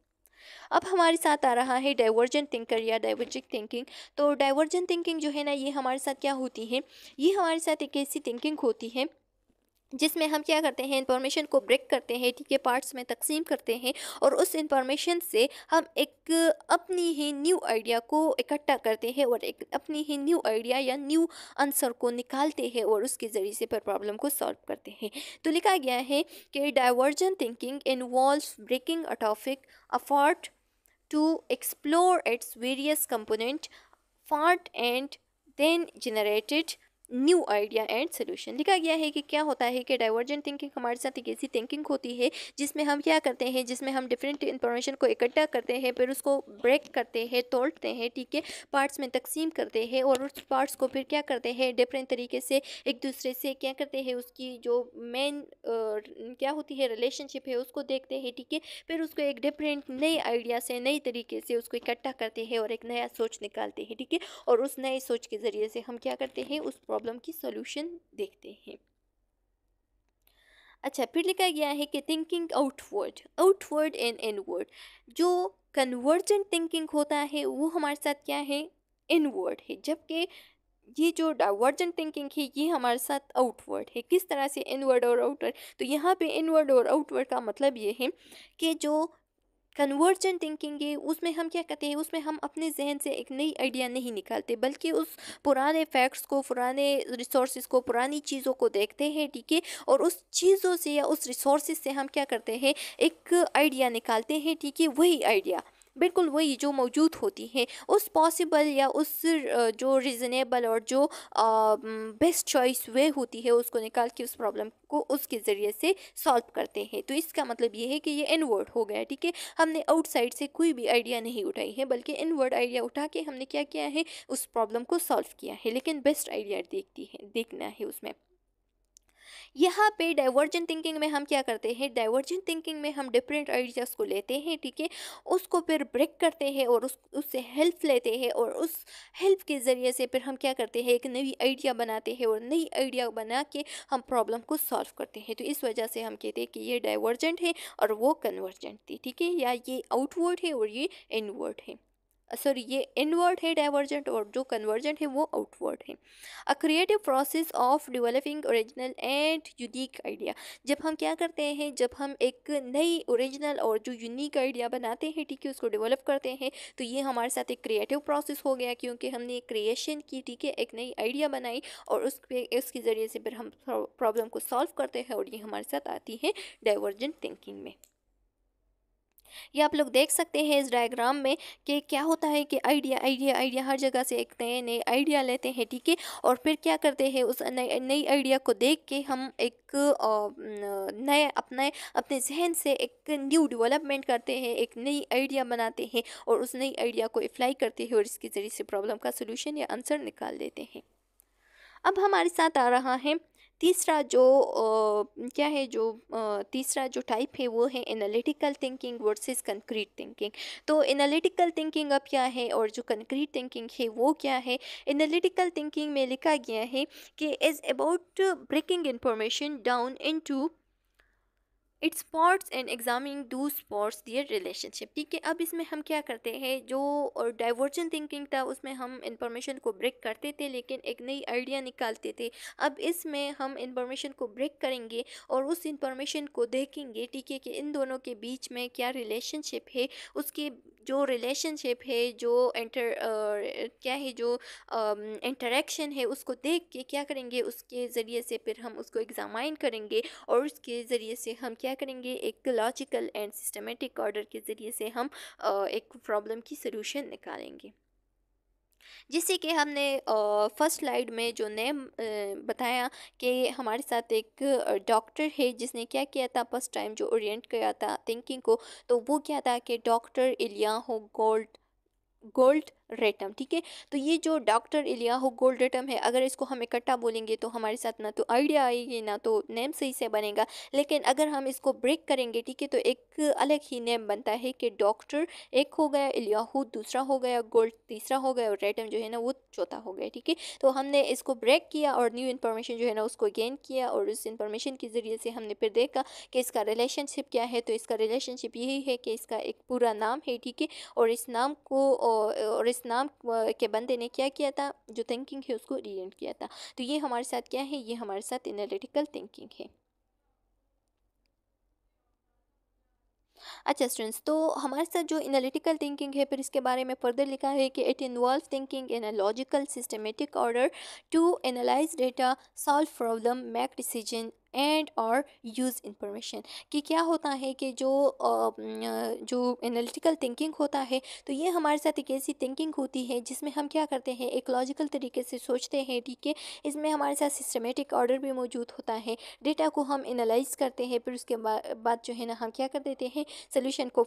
अब हमारे साथ आ रहा है डाइवर्जेंट थिंकर या डाइवर्जिक थिंकिंग। तो डाइवर्जेंट थिंकिंग जो है ना ये हमारे साथ क्या होती है, ये हमारे साथ एक ऐसी थिंकिंग होती है जिसमें हम क्या करते हैं, इंफॉर्मेशन को ब्रेक करते हैं, ठीक है, पार्ट्स में तकसीम करते हैं और उस इंफॉर्मेशन से हम एक अपनी ही न्यू आइडिया को इकट्ठा करते हैं और एक अपनी ही न्यू आइडिया या न्यू आंसर को निकालते हैं और उसके ज़रिए से पर प्रॉब्लम को सॉल्व करते हैं। तो लिखा गया है कि divergent thinking involves breaking a topic apart to explore its various component part and then generated new idea and solution. लिखा गया है कि क्या होता है कि डाइवर्जेंट थिंकिंग हमारे साथ एक ऐसी थिंकिंग होती है जिसमें हम क्या करते हैं, जिसमें हम डिफरेंट इंफॉर्मेशन को इकट्ठा करते हैं, फिर उसको ब्रेक करते हैं, तोड़ते हैं, ठीक है, पार्ट्स में तकसीम करते हैं और उस पार्ट्स को फिर क्या करते हैं, डिफरेंट तरीके से एक दूसरे से क्या करते हैं, उसकी जो मेन क्या होती है रिलेशनशिप है उसको देखते हैं, ठीक है। फिर उसको एक डिफरेंट नए आइडिया से नई तरीके से उसको इकट्ठा करते हैं और एक नया सोच निकालते हैं, ठीक है। और उस नए सोच के ज़रिए से हम क्या करते हैं, उस प्रॉब्लम की सॉल्यूशन देखते हैं। अच्छा, फिर लिखा गया है कि thinking outward, outward and inward. जो कन्वर्जेंट थिंकिंग होता है वो हमारे साथ क्या है, इनवर्ड है, जबकि ये जो डाइवर्जेंट थिंकिंग है ये हमारे साथ आउटवर्ड है। किस तरह से इनवर्ड और आउटवर्ड, तो यहाँ पे इनवर्ड और आउटवर्ड का मतलब ये है कि जो कन्वर्जेंट थिंकिंग है उसमें हम क्या कहते हैं, उसमें हम अपने जहन से एक नई आइडिया नहीं निकालते, बल्कि उस पुराने फैक्ट्स को, पुराने रिसोर्सेज को, पुरानी चीज़ों को देखते हैं, ठीक है। और उस चीज़ों से या उस रिसोर्सेज से हम क्या करते हैं, एक आइडिया निकालते हैं, ठीक है। वही आइडिया बिल्कुल वही जो मौजूद होती है, उस पॉसिबल या उस जो रीज़नेबल और जो बेस्ट चॉइस वे होती है उसको निकाल के उस प्रॉब्लम को उसके ज़रिए से सॉल्व करते हैं। तो इसका मतलब ये है कि ये इनवर्ड हो गया, ठीक है। हमने आउटसाइड से कोई भी आइडिया नहीं उठाई है, बल्कि इनवर्ड आइडिया उठा के हमने क्या किया है, उस प्रॉब्लम को सॉल्व किया है, लेकिन बेस्ट आइडिया देखना है उसमें। यहाँ पे डाइवर्जेंट थिंकिंग में हम क्या करते हैं, डाइवर्जेंट थिंकिंग में हम डिफरेंट आइडियाज़ को लेते हैं, ठीक है, उसको फिर ब्रेक करते हैं और उससे हेल्प लेते हैं और उस हेल्प के ज़रिए से फिर हम क्या करते हैं, एक नई आइडिया बनाते हैं और नई आइडिया बना के हम प्रॉब्लम को सॉल्व करते हैं। तो इस वजह से हम कहते हैं कि ये डाइवर्जेंट है और वो कन्वर्जेंट थी, ठीक है, या ये आउटवर्ड है और ये इनवर्ड है। सॉरी, ये इनवर्ड है डाइवर्जेंट और जो कन्वर्जेंट है वो आउटवर्ड है। A creative process of developing original and unique idea. जब हम क्या करते हैं, जब हम एक नई ओरिजिनल और जो यूनिक आइडिया बनाते हैं, ठीक है, उसको डेवलप करते हैं, तो ये हमारे साथ एक क्रिएटिव प्रोसेस हो गया, क्योंकि हमने एक क्रिएशन की, ठीक है, एक नई आइडिया बनाई और उसके ज़रिए से फिर हम प्रॉब्लम को सॉल्व करते हैं और ये हमारे साथ आती है डाइवर्जेंट थिंकिंग में। ये आप लोग देख सकते हैं इस डायग्राम में कि क्या होता है कि आइडिया आइडिया आइडिया हर जगह से एक नए नए आइडिया लेते हैं, ठीक है, और फिर क्या करते हैं, उस नई नई आइडिया को देख के हम एक नए अपने जहन से एक न्यू डेवलपमेंट करते हैं, एक नई आइडिया बनाते हैं और उस नई आइडिया को अप्लाई करते हैं और इसके ज़रिए से प्रॉब्लम का सोल्यूशन या आंसर निकाल देते हैं। अब हमारे साथ आ रहा है तीसरा जो क्या है जो तीसरा जो टाइप है वो है analytical thinking versus concrete thinking. तो एनालिटिकल थिंकिंग अब क्या है और जो कंक्रीट थिंकिंग है वो क्या है। एनालिटिकल थिंकिंग में लिखा गया है कि is about breaking information down into its parts and examining those parts their relationship. ठीक है, अब इसमें हम क्या करते हैं, जो डाइवर्जेंट थिंकिंग था उसमें हम इंफॉर्मेशन को ब्रेक करते थे लेकिन एक नई आइडिया निकालते थे। अब इसमें हम इंफॉर्मेशन को ब्रेक करेंगे और उस इंफॉर्मेशन को देखेंगे, ठीक है, कि इन दोनों के बीच में क्या रिलेशनशिप है। उसके जो रिलेशनशिप है, जो क्या है, जो इंटरेक्शन है, उसको देख के क्या करेंगे, उसके ज़रिए से फिर हम उसको एग्जामाइन करेंगे और उसके ज़रिए से हम क्या करेंगे, एक लॉजिकल एंड सिस्टमेटिक ऑर्डर के ज़रिए से हम एक प्रॉब्लम की सलूशन निकालेंगे। जैसे कि हमने फर्स्ट स्लाइड में जो नेम बताया कि हमारे साथ एक डॉक्टर है जिसने क्या किया था, फर्स्ट टाइम जो ओरिएंट किया था थिंकिंग को, तो वो क्या था कि डॉक्टर इलियाहो गोल्ड रेटम। ठीक है, तो ये जो डॉक्टर इलियाहू गोल्ड रेटम है, अगर इसको हम इकट्ठा बोलेंगे तो हमारे साथ ना तो आइडिया आएगी ना तो नेम सही से बनेगा। लेकिन अगर हम इसको ब्रेक करेंगे, ठीक है, तो एक अलग ही नेम बनता है कि डॉक्टर एक हो गया, इलियाहू दूसरा हो गया, गोल्ड तीसरा हो गया और रेटम जो है ना वो चौथा हो गया। ठीक है, तो हमने इसको ब्रेक किया और न्यू इन्फॉर्मेशन जो है ना उसको गेन किया और उस इन्फॉर्मेशन के ज़रिए से हमने फिर देखा कि इसका रिलेशनशिप क्या है। तो इसका रिलेशनशिप यही है कि इसका एक पूरा नाम है, ठीक है, और इस नाम को और इस नाम के बंदे ने क्या किया था, जो थिंकिंग है उसको रिलेट किया था। तो ये हमारे साथ क्या है, ये हमारे साथ एनालिटिकल थिंकिंग है। अच्छा स्टूडेंट्स, तो हमारे साथ जो एनालिटिकल थिंकिंग है, फिर इसके बारे में फर्दर लिखा है कि it involve thinking in a logical systematic order to analyse data, solve problem, make decision and और यूज़ इंफॉर्मेशन। कि क्या होता है कि जो एनालिटिकल थिंकिंग होता है, तो ये हमारे साथ एक ऐसी थिंकिंग होती है जिसमें हम क्या करते हैं, एक लॉजिकल तरीके से सोचते हैं। ठीक है, इसमें हमारे साथ सिस्टमेटिक ऑर्डर भी मौजूद होता है। डेटा को हम एनालाइज करते हैं, फिर उसके बाद जो है ना हम क्या कर देते हैं, सोल्यूशन को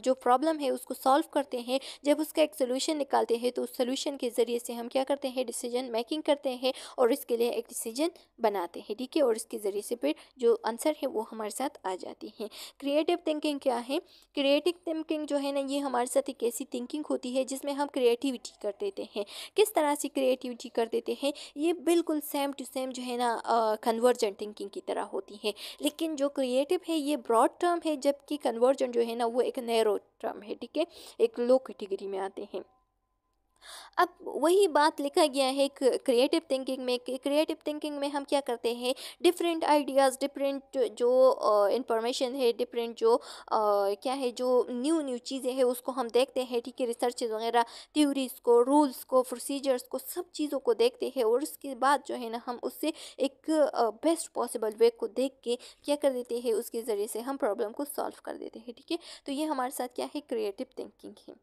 जो प्रॉब्लम है उसको सॉल्व करते हैं। जब उसका एक सोल्यूशन निकालते हैं तो उस सोल्यूशन के ज़रिए से हम क्या करते हैं, डिसीजन मेकिंग करते हैं और इसके लिए एक डिसीजन बनाते हैं। ठीक है, और इसके ज़रिए से फिर जो आंसर है वो हमारे साथ आ जाती है। क्रिएटिव थिंकिंग क्या है, क्रिएटिव थिंकिंग जो है ना ये हमारे साथ एक ऐसी थिंकिंग होती है जिसमें हम क्रिएटिविटी कर देते हैं। किस तरह से क्रिएटिविटी कर देते हैं, ये बिल्कुल सेम टू सेम जो है ना कन्वर्जेंट थिंकिंग की तरह होती है। लेकिन जो क्रिएटिव है ये ब्रॉड टर्म है, जबकि कन्वर्जन जो है ना वो एक नैरो टर्म है। ठीक है, एक लो कैटेगरी में आते हैं। अब वही बात लिखा गया है क्रिएटिव थिंकिंग में कि क्रिएटिव थिंकिंग में हम क्या करते हैं, डिफरेंट आइडियाज़, डिफरेंट जो इंफॉर्मेशन है, डिफरेंट जो क्या है, जो न्यू न्यू चीज़ें हैं उसको हम देखते हैं। ठीक है, रिसर्च वगैरह, थ्योरीज को, रूल्स को, प्रोसीजर्स को, सब चीज़ों को देखते हैं और उसके बाद जो है ना हम उससे एक बेस्ट पॉसिबल वे को देख के क्या कर देते हैं, उसके ज़रिए से हम प्रॉब्लम को सॉल्व कर देते हैं। ठीक है, तो ये हमारे साथ क्या है, क्रिएटिव थिंकिंग है।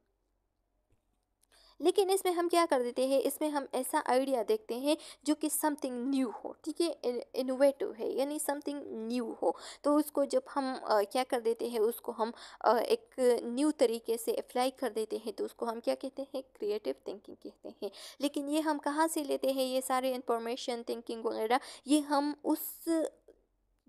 लेकिन इसमें हम क्या कर देते हैं, इसमें हम ऐसा आइडिया देखते हैं जो कि समथिंग न्यू हो। ठीक है, इनोवेटिव है, यानी समथिंग न्यू हो। तो उसको जब हम क्या कर देते हैं, उसको हम एक न्यू तरीके से अप्लाई कर देते हैं, तो उसको हम क्या कहते हैं, क्रिएटिव थिंकिंग कहते हैं। लेकिन ये हम कहाँ से लेते हैं, ये सारे इंफॉर्मेशन, थिंकिंग वगैरह, ये हम उस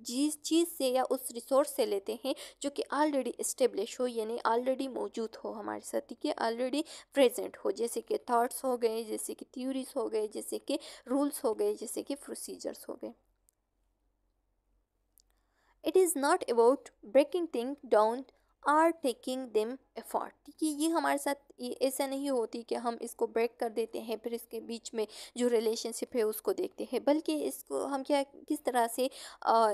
जिस चीज़ से या उस रिसोर्स से लेते हैं जो कि ऑलरेडी इस्टेब्लिश हो, यानी ऑलरेडी मौजूद हो हमारे साथ। ठीक है, ऑलरेडी प्रेजेंट हो, जैसे कि थॉट्स हो गए, जैसे कि थ्योरीज हो गए, जैसे कि रूल्स हो गए, जैसे कि प्रोसीजर्स हो गए। It is not about breaking thing down or taking them effort. ठीक है, ये हमारे साथ ये ऐसा नहीं होती कि हम इसको ब्रेक कर देते हैं फिर इसके बीच में जो रिलेशनशिप है उसको देखते हैं, बल्कि इसको हम क्या, किस तरह से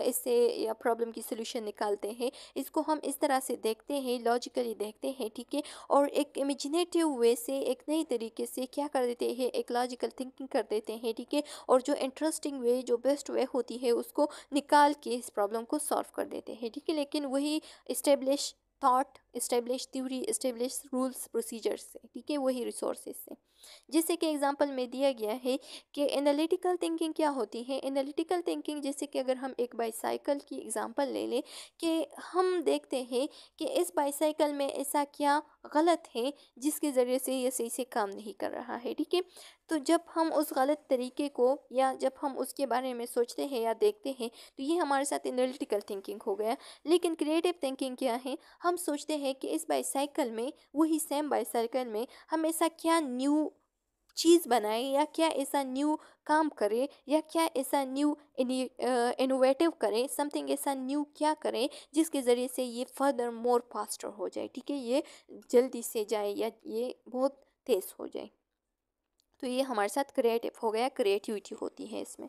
इससे या प्रॉब्लम की सोल्यूशन निकालते हैं, इसको हम इस तरह से देखते हैं, लॉजिकली देखते हैं। ठीक है, और एक इमेजिनेटिव वे से, एक नई तरीके से क्या कर देते हैं, एक लॉजिकल थिंकिंग कर देते हैं। ठीक है, और जो इंटरेस्टिंग वे, जो बेस्ट वे होती है उसको निकाल के इस प्रॉब्लम को सॉल्व कर देते हैं। ठीक है, लेकिन वही establish thought establish theory, establish rules procedures से, ठीक है, वही रिसोर्सेज से। जैसे कि एग्जांपल में दिया गया है कि एनालिटिकल थिंकिंग क्या होती है। एनालिटिकल थिंकिंग, जैसे कि अगर हम एक बाईसाइकिल की एग्जांपल ले लें कि हम देखते हैं कि इस बाईसाइकिल में ऐसा क्या गलत है जिसके ज़रिए से ये सही से काम नहीं कर रहा है, ठीक है। तो जब हम उस गलत तरीके को या जब हम उसके बारे में सोचते हैं या देखते हैं तो ये हमारे साथ एनालिटिकल थिंकिंग हो गया। लेकिन क्रिएटिव थिंकिंग क्या है, हम सोचते हैं कि इस बाईसाइकिल में, वही सेम बाईसाइकिल में हम ऐसा क्या न्यू चीज़ बनाए या क्या ऐसा न्यू काम करें या क्या ऐसा न्यू इनोवेटिव करें, समथिंग ऐसा न्यू क्या करें जिसके ज़रिए से ये फर्दर मोर फास्टर हो जाए, ठीक है, ये जल्दी से जाए या ये बहुत तेज़ हो जाए। तो ये हमारे साथ क्रिएटिव हो गया, क्रिएटिविटी होती है इसमें।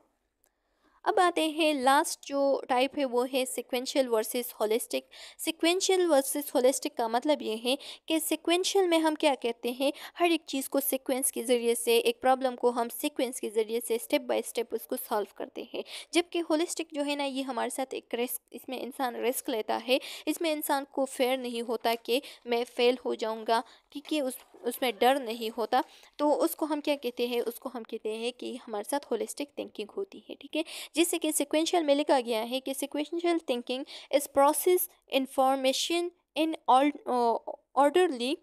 अब आते हैं लास्ट जो टाइप है वो है sequential versus holistic. Sequential versus holistic का मतलब ये है कि सिक्वेंशियल में हम क्या कहते हैं, हर एक चीज़ को सीक्वेंस के ज़रिए से, एक प्रॉब्लम को हम सीक्वेंस के ज़रिए से स्टेप बाय स्टेप उसको सॉल्व करते हैं। जबकि होलिस्टिक जो है ना, ये हमारे साथ एक रिस्क, इसमें इंसान रिस्क लेता है, इसमें इंसान को फेयर नहीं होता कि मैं फेल हो जाऊँगा, ठीक है, उसमें डर नहीं होता। तो उसको हम क्या कहते हैं, उसको हम कहते हैं कि हमारे साथ होलिस्टिक थिंकिंग होती है, ठीक है। जैसे कि सिक्वेंशियल में लिखा गया है कि sequential thinking is process information in orderly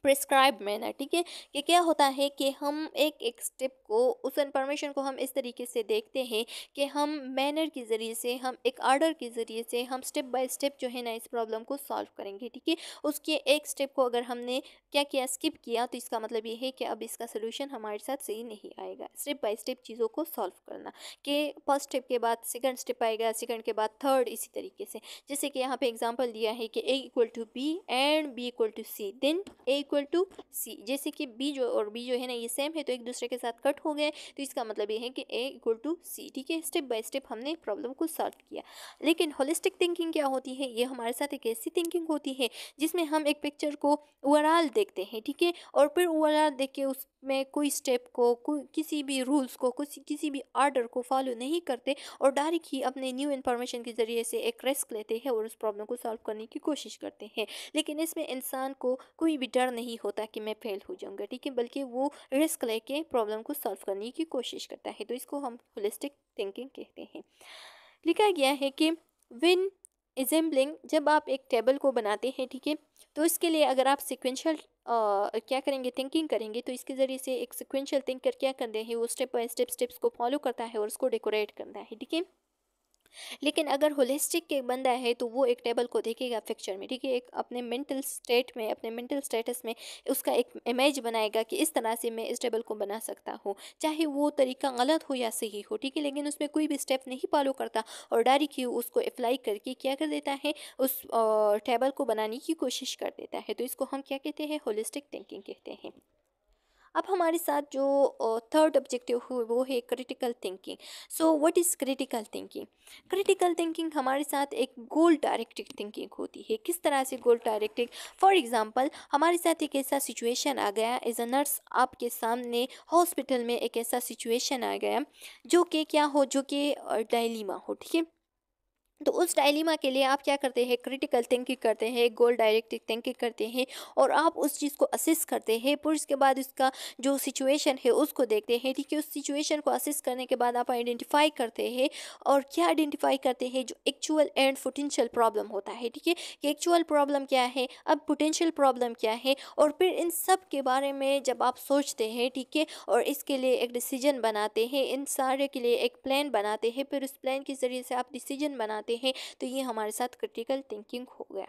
prescribe manner, ठीक है। कि क्या होता है कि हम एक एक स्टेप को, उस इंफॉर्मेशन को हम इस तरीके से देखते हैं कि हम मैनर के ज़रिए से, हम एक आर्डर के ज़रिए से हम स्टेप बाय स्टेप जो है ना इस प्रॉब्लम को सॉल्व करेंगे, ठीक है। उसके एक स्टेप को अगर हमने क्या किया, स्किप किया, तो इसका मतलब ये है कि अब इसका सोल्यूशन हमारे साथ सही नहीं आएगा। स्टेप बाय स्टेप चीज़ों को सॉल्व करना, कि फर्स्ट स्टेप के बाद सेकंड स्टेप आएगा, सेकंड के बाद थर्ड, इसी तरीके से। जैसे कि यहाँ पे एग्जांपल दिया है कि A equal to B and B equal to C, then A equal to C. जैसे कि बी जो और बी जो है ना ये सेम है, तो एक दूसरे के साथ कट हो गए, तो इसका मतलब ये है कि ए इक्वल टू सी, ठीक है। स्टेप बाय स्टेप हमने प्रॉब्लम को सॉल्व किया। लेकिन होलिस्टिक थिंकिंग क्या होती है, ये हमारे साथ एक ऐसी थिंकिंग होती है जिसमें हम एक पिक्चर को ओवरऑल देखते हैं, ठीक है, और फिर ओवरऑल देख के उसमें कोई स्टेप को, कोई किसी भी रूल्स को, किसी भी आर्डर को फॉलो नहीं करते और डायरेक्ट ही अपने न्यू इन्फॉर्मेशन के ज़रिए से एक रिस्क लेते हैं और उस प्रॉब्लम को सॉल्व करने की कोशिश करते हैं। लेकिन इसमें इंसान को कोई भी डर नहीं होता कि मैं फेल हो जाऊंगा, ठीक है, बल्कि वो रिस्क लेके प्रॉब्लम को सॉल्व करने की कोशिश करता है। तो इसको हम होलिस्टिक थिंकिंग कहते हैं। लिखा गया है कि विन एजेंबलिंग, जब आप एक टेबल को बनाते हैं, ठीक है, तो इसके लिए अगर आप सिक्वेंशियल क्या करेंगे, थिंकिंग करेंगे, तो इसके ज़रिए से एक सिक्वेंशियल थिंकर क्या करते हैं, वो स्टेप बाय स्टेप स्टेप्स को फॉलो करता है और उसको डेकोरेट करता है, ठीक है। लेकिन अगर होलिस्टिक के बंदा है तो वो एक टेबल को देखेगा पिक्चर में, ठीक है, एक अपने मेंटल स्टेट में, अपने मेंटल स्टेटस में उसका एक इमेज बनाएगा कि इस तरह से मैं इस टेबल को बना सकता हूँ, चाहे वो तरीका गलत हो या सही हो, ठीक है। लेकिन उसमें कोई भी स्टेप नहीं फॉलो करता और डायरेक्ट ही उसको अप्लाई करके क्या कर देता है, उस टेबल को बनाने की कोशिश कर देता है। तो इसको हम क्या कहते हैं, होलिस्टिक थिंकिंग कहते हैं। अब हमारे साथ जो थर्ड ऑब्जेक्टिव हुए वो है critical thinking. So what is critical thinking? Critical thinking हमारे साथ एक गोल डायरेक्टेड थिंकिंग होती है। किस तरह से गोल डायरेक्टेड? फॉर एग्जांपल, हमारे साथ एक ऐसा सिचुएशन आ गया, एज अ नर्स आपके सामने हॉस्पिटल में एक ऐसा सिचुएशन आ गया जो कि क्या हो, जो कि डायलीमा हो, ठीक है। तो उस डायलीमा के लिए आप क्या करते हैं, क्रिटिकल थिंकिंग करते हैं, गोल डायरेक्टेड थिंकिंग करते हैं और आप उस चीज़ को असिस करते हैं। फिर उसके बाद उसका जो सिचुएशन है उसको देखते हैं, ठीक है। उस सिचुएशन को असिस करने के बाद आप आइडेंटिफाई करते हैं और क्या आइडेंटिफाई करते हैं, जो एक्चुअल एंड पोटेंशियल प्रॉब्लम होता है, ठीक है, कि एक्चुअल प्रॉब्लम क्या है, अब पोटेंशियल प्रॉब्लम क्या है, और फिर इन सब के बारे में जब आप सोचते हैं, ठीक है, और इसके लिए एक डिसीजन बनाते हैं, इन सारे के लिए एक प्लान बनाते हैं, फिर उस प्लान के ज़रिए से आप डिसीजन बनाते हैं, तो ये हमारे साथ क्रिटिकल थिंकिंग हो गया।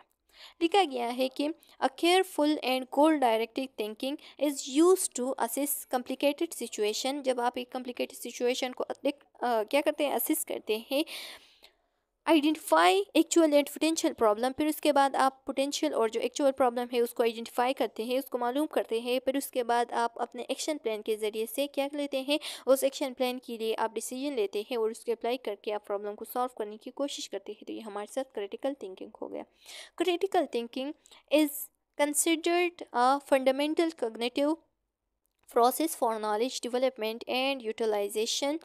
लिखा गया है कि a careful and goal directed thinking is use to assess complicated situation. जब आप एक कॉम्प्लिकेटेड सिचुएशन को क्या करते हैं, असिस करते हैं, identify actual and potential problem, फिर उसके बाद आप पोटेंशियल और जो एक्चुअल प्रॉब्लम है उसको आइडेंटिफाई करते हैं, उसको मालूम करते हैं, फिर उसके बाद आप अपने एक्शन प्लान के ज़रिए से क्या लेते हैं, उस एक्शन प्लान के लिए आप डिसीजन लेते हैं और उसके अप्लाई करके आप प्रॉब्लम को सॉल्व करने की कोशिश करते हैं। तो ये हमारे साथ क्रिटिकल थिंकिंग हो गया। Critical thinking is considered a fundamental cognitive process for knowledge development and utilization,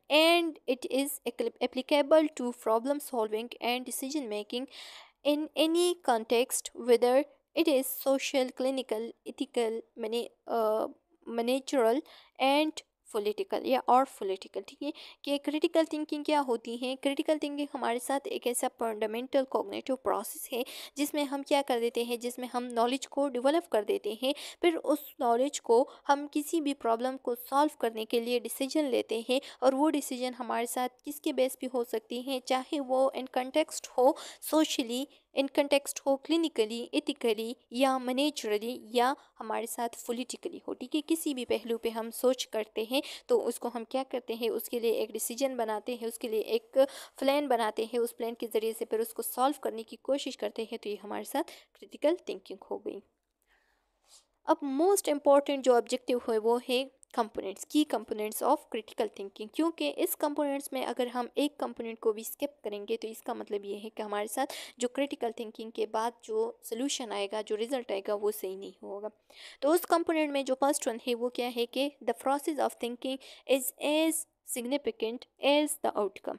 and it is applicable to problem solving and decision making in any context, whether it is social, clinical, ethical, managerial and political या और political. ठीक है, कि critical thinking क्या होती है। Critical thinking हमारे साथ एक ऐसा फंडामेंटल कॉग्निटिव प्रोसेस है जिसमें हम क्या कर देते हैं, जिसमें हम नॉलेज को डेवलप कर देते हैं, फिर उस नॉलेज को हम किसी भी प्रॉब्लम को सॉल्व करने के लिए डिसीजन लेते हैं, और वो डिसीजन हमारे साथ किसके बेस पे हो सकती है, चाहे वो इन कंटेक्स्ट हो सोशली, इन कंटेक्स्ट हो क्लिनिकली, एथिकली या मैनेजरली, या हमारे साथ पॉलिटिकली हो। ठीक है, किसी भी पहलू पे हम सोच करते हैं तो उसको हम क्या करते हैं, उसके लिए एक डिसीजन बनाते हैं, उसके लिए एक प्लान बनाते हैं, उस प्लान के ज़रिए से फिर उसको सॉल्व करने की कोशिश करते हैं। तो ये हमारे साथ क्रिटिकल थिंकिंग हो गई। अब मोस्ट इम्पॉर्टेंट जो ऑब्जेक्टिव है वो है कंपोनेंट्स, की कंपोनेंट्स ऑफ क्रिटिकल थिंकिंग, क्योंकि इस कंपोनेंट्स में अगर हम एक कंपोनेंट को भी स्किप करेंगे तो इसका मतलब ये है कि हमारे साथ जो क्रिटिकल थिंकिंग के बाद जो सोल्यूशन आएगा, जो रिजल्ट आएगा, वो सही नहीं होगा। तो उस कंपोनेंट में जो फर्स्ट वन है वो क्या है कि the process of thinking is as significant as the outcome.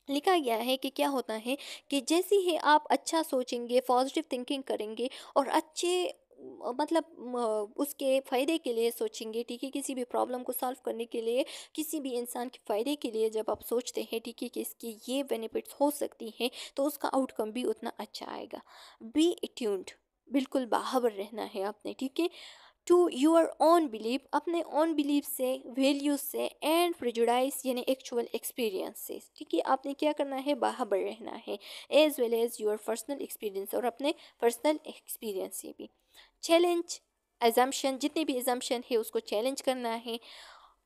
लिखा गया है कि क्या होता है कि जैसे ही आप अच्छा सोचेंगे, पॉजिटिव थिंकिंग करेंगे और अच्छे मतलब उसके फ़ायदे के लिए सोचेंगे। ठीक है, किसी भी प्रॉब्लम को सॉल्व करने के लिए, किसी भी इंसान के फ़ायदे के लिए जब आप सोचते हैं, ठीक है, कि इसकी ये बेनिफिट्स हो सकती हैं, तो उसका आउटकम भी उतना अच्छा आएगा। बी अट्यून्ड, बिल्कुल बाखबर रहना है आपने। ठीक है, टू योर ओन बिलीव, अपने ओन बिलीव से, वैल्यूज से, एंड प्रेजुडाइज यानी एक्चुअल एक्सपीरियंस से। ठीक है, आपने क्या करना है, बाखबर रहना है, as well as your personal experience, और अपने पर्सनल एक्सपीरियंस से भी। चैलेंज एजम्पशन, जितने भी एजम्पशन है उसको चैलेंज करना है,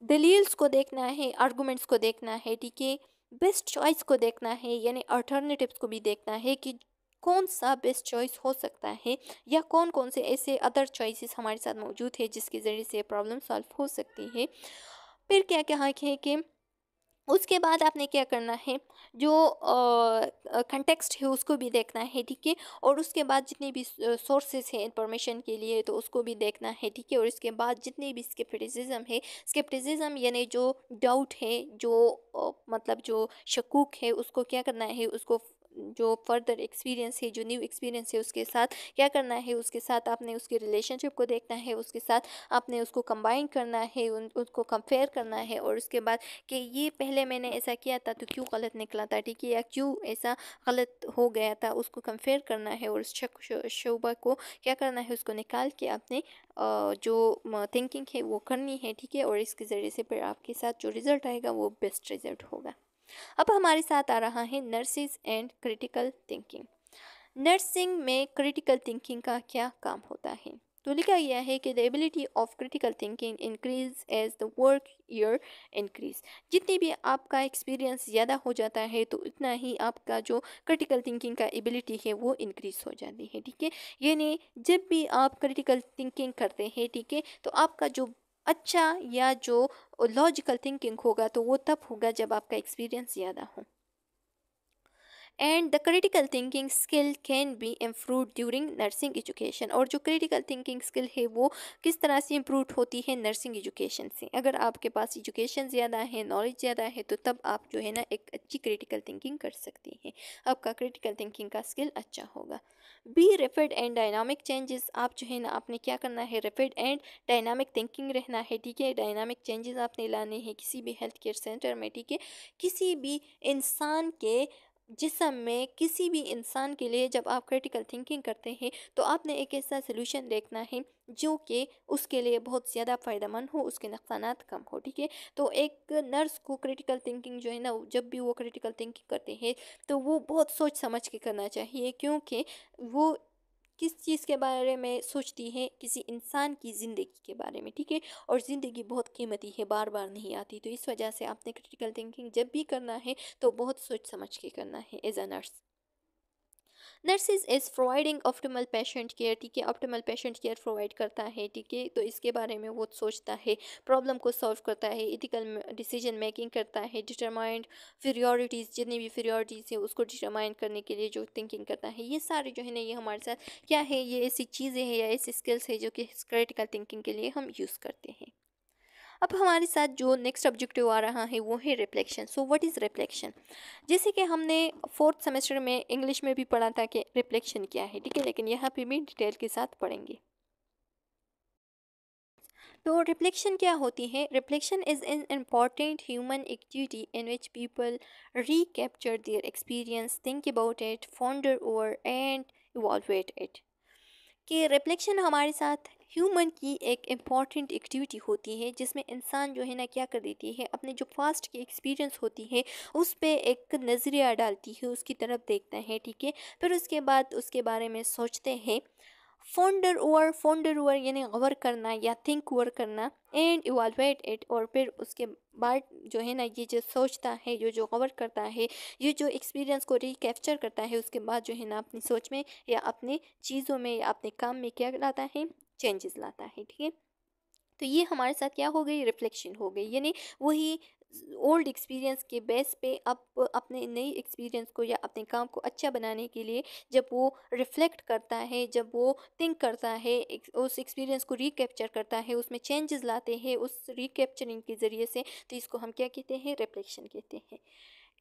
दलील्स को देखना है, आर्गूमेंट्स को देखना है। ठीक है, बेस्ट चॉइस को देखना है, यानी अल्टरनेटिव्स को भी देखना है कि कौन सा बेस्ट चॉइस हो सकता है, या कौन कौन से ऐसे अदर चॉइसेस हमारे साथ मौजूद है जिसके ज़रिए से प्रॉब्लम सॉल्व हो सकती है। फिर क्या क्या है कि उसके बाद आपने क्या करना है, जो कंटेक्स्ट है उसको भी देखना है। ठीक है, और उसके बाद जितने भी सोर्सेज हैं इंफॉर्मेशन के लिए तो उसको भी देखना है। ठीक है, और इसके बाद जितने भी स्केप्टिसिज्म है, स्केप्टिसिज्म यानी जो डाउट है, जो मतलब जो शकूक है, उसको क्या करना है, उसको जो फर्दर एक्सपीरियंस है, जो न्यू एक्सपीरियंस है उसके साथ क्या करना है, उसके साथ आपने उसके रिलेशनशिप को देखना है, उसके साथ आपने उसको कंबाइन करना है, उसको कंपेयर करना है, और उसके बाद कि ये पहले मैंने ऐसा किया था तो क्यों गलत निकला था। ठीक है, या क्यों ऐसा गलत हो गया था, उसको कंपेयर करना है, और उस शक शुबा को क्या करना है, उसको निकाल के आपने जो थिंकिंग है वो करनी है। ठीक है, और इसके ज़रिए से फिर आपके साथ जो रिज़ल्ट आएगा वो बेस्ट रिज़ल्ट होगा। अब हमारे साथ आ रहा है nurses and critical thinking. Nursing में क्रिटिकल थिंकिंग का क्या काम होता है, तो लिखा गया है कि the ability of critical thinking increase as the work year increase. जितनी भी आपका एक्सपीरियंस ज़्यादा हो जाता है तो उतना ही आपका जो क्रिटिकल थिंकिंग का एबिलिटी है वो इंक्रीज हो जाती है। ठीक है, यानी जब भी आप क्रिटिकल थिंकिंग करते हैं, ठीक है, तो आपका जो अच्छा या जो लॉजिकल थिंकिंग होगा तो वो तब होगा जब आपका एक्सपीरियंस ज़्यादा हो। And the critical thinking skill can be improve during nursing education. और जो क्रिटिकल थिंकिंग स्किल है वो किस तरह से इम्प्रूव होती है, नर्सिंग एजुकेशन से। अगर आपके पास एजुकेशन ज़्यादा है, नॉलेज ज़्यादा है, तो तब आप जो है ना एक अच्छी क्रिटिकल थिंकिंग कर सकती हैं, आपका क्रिटिकल थिंकिंग का स्किल अच्छा होगा। Be rapid and dynamic changes, आप जो है ना आपने क्या करना है, रैपिड एंड डायनामिक थिंकिंग रहना है। ठीक है, डायनामिक चेंजेस आपने लाने हैं किसी भी हेल्थ केयर सेंटर में। ठीक है, किसी भी इंसान के जिसम में, किसी भी इंसान के लिए जब आप क्रिटिकल थिंकिंग करते हैं तो आपने एक ऐसा सोल्यूशन देखना है जो कि उसके लिए बहुत ज़्यादा फ़ायदेमंद हो, उसके नुकसानात कम हो। ठीक है, तो एक नर्स को क्रिटिकल थिंकिंग जो है ना, जब भी वो क्रिटिकल थिंकिंग करते हैं तो वो बहुत सोच समझ के करना चाहिए, क्योंकि वो किस चीज़ के बारे में सोचती है, किसी इंसान की ज़िंदगी के बारे में। ठीक है, और ज़िंदगी बहुत कीमती है, बार बार नहीं आती, तो इस वजह से आपने क्रिटिकल थिंकिंग जब भी करना है तो बहुत सोच समझ के करना है as a nurse. Nurses is providing optimal patient care. ठीक है, ऑप्टिमल पेशेंट केयर प्रोवाइड करता है। ठीक है, तो इसके बारे में वो सोचता है, प्रॉब्लम को सॉल्व करता है, इथिकल डिसीजन मेकिंग करता है, डिटरमाइंड फिरियोरिटीज़, जितनी भी फिरियोरिटीज़ है उसको डिटरमाइन करने के लिए जो थिंकिंग करता है, ये सारे जो है ना ये हमारे साथ क्या है, ये ऐसी चीज़ें हैं या ऐसी स्किल्स है जो कि क्रिटिकल थिंकिंग के लिए हम यूज़ करते हैं। अब हमारे साथ जो नेक्स्ट ऑब्जेक्टिव आ रहा है वो है reflection. So what is reflection? जैसे कि हमने फोर्थ सेमेस्टर में इंग्लिश में भी पढ़ा था कि रिफ्लेक्शन क्या है, ठीक है, लेकिन यहाँ पे भी डिटेल के साथ पढ़ेंगे। तो रिफ्लेक्शन क्या होती है? Reflection is an important human activity in which people recapture their experience, think about it, ponder over and evaluate it। कि रिफ्लेक्शन हमारे साथ ह्यूमन की एक इम्पॉर्टेंट एक्टिविटी होती है, जिसमें इंसान जो है ना क्या कर देती है, अपने जो पास्ट की एक्सपीरियंस होती है उस पे एक नज़रिया डालती है, उसकी तरफ देखता है, ठीक है, फिर उसके बाद उसके बारे में सोचते हैं। फोंडर ओवर यानी गौर करना या थिंक ओवर करना, एंड इवालुएट इट, और फिर उसके बाद जो है ना ये जो सोचता है, जो जो गौर करता है, ये जो एक्सपीरियंस को रिकैप्चर करता है, उसके बाद जो है ना अपनी सोच में या अपनी चीज़ों में या अपने काम में क्या लाता है, चेंजेस लाता है, ठीक है। तो ये हमारे साथ क्या हो गई, रिफ्लेक्शन हो गई, यानी वही ओल्ड एक्सपीरियंस के बेस पे अब अपने नई एक्सपीरियंस को या अपने काम को अच्छा बनाने के लिए जब वो रिफ्लेक्ट करता है, जब वो थिंक करता है, उस एक्सपीरियंस को रिकैप्चर करता है, उसमें चेंजेस लाते हैं उस रिकैप्चरिंग के ज़रिए से, तो इसको हम क्या कहते हैं, रिफ्लेक्शन कहते हैं।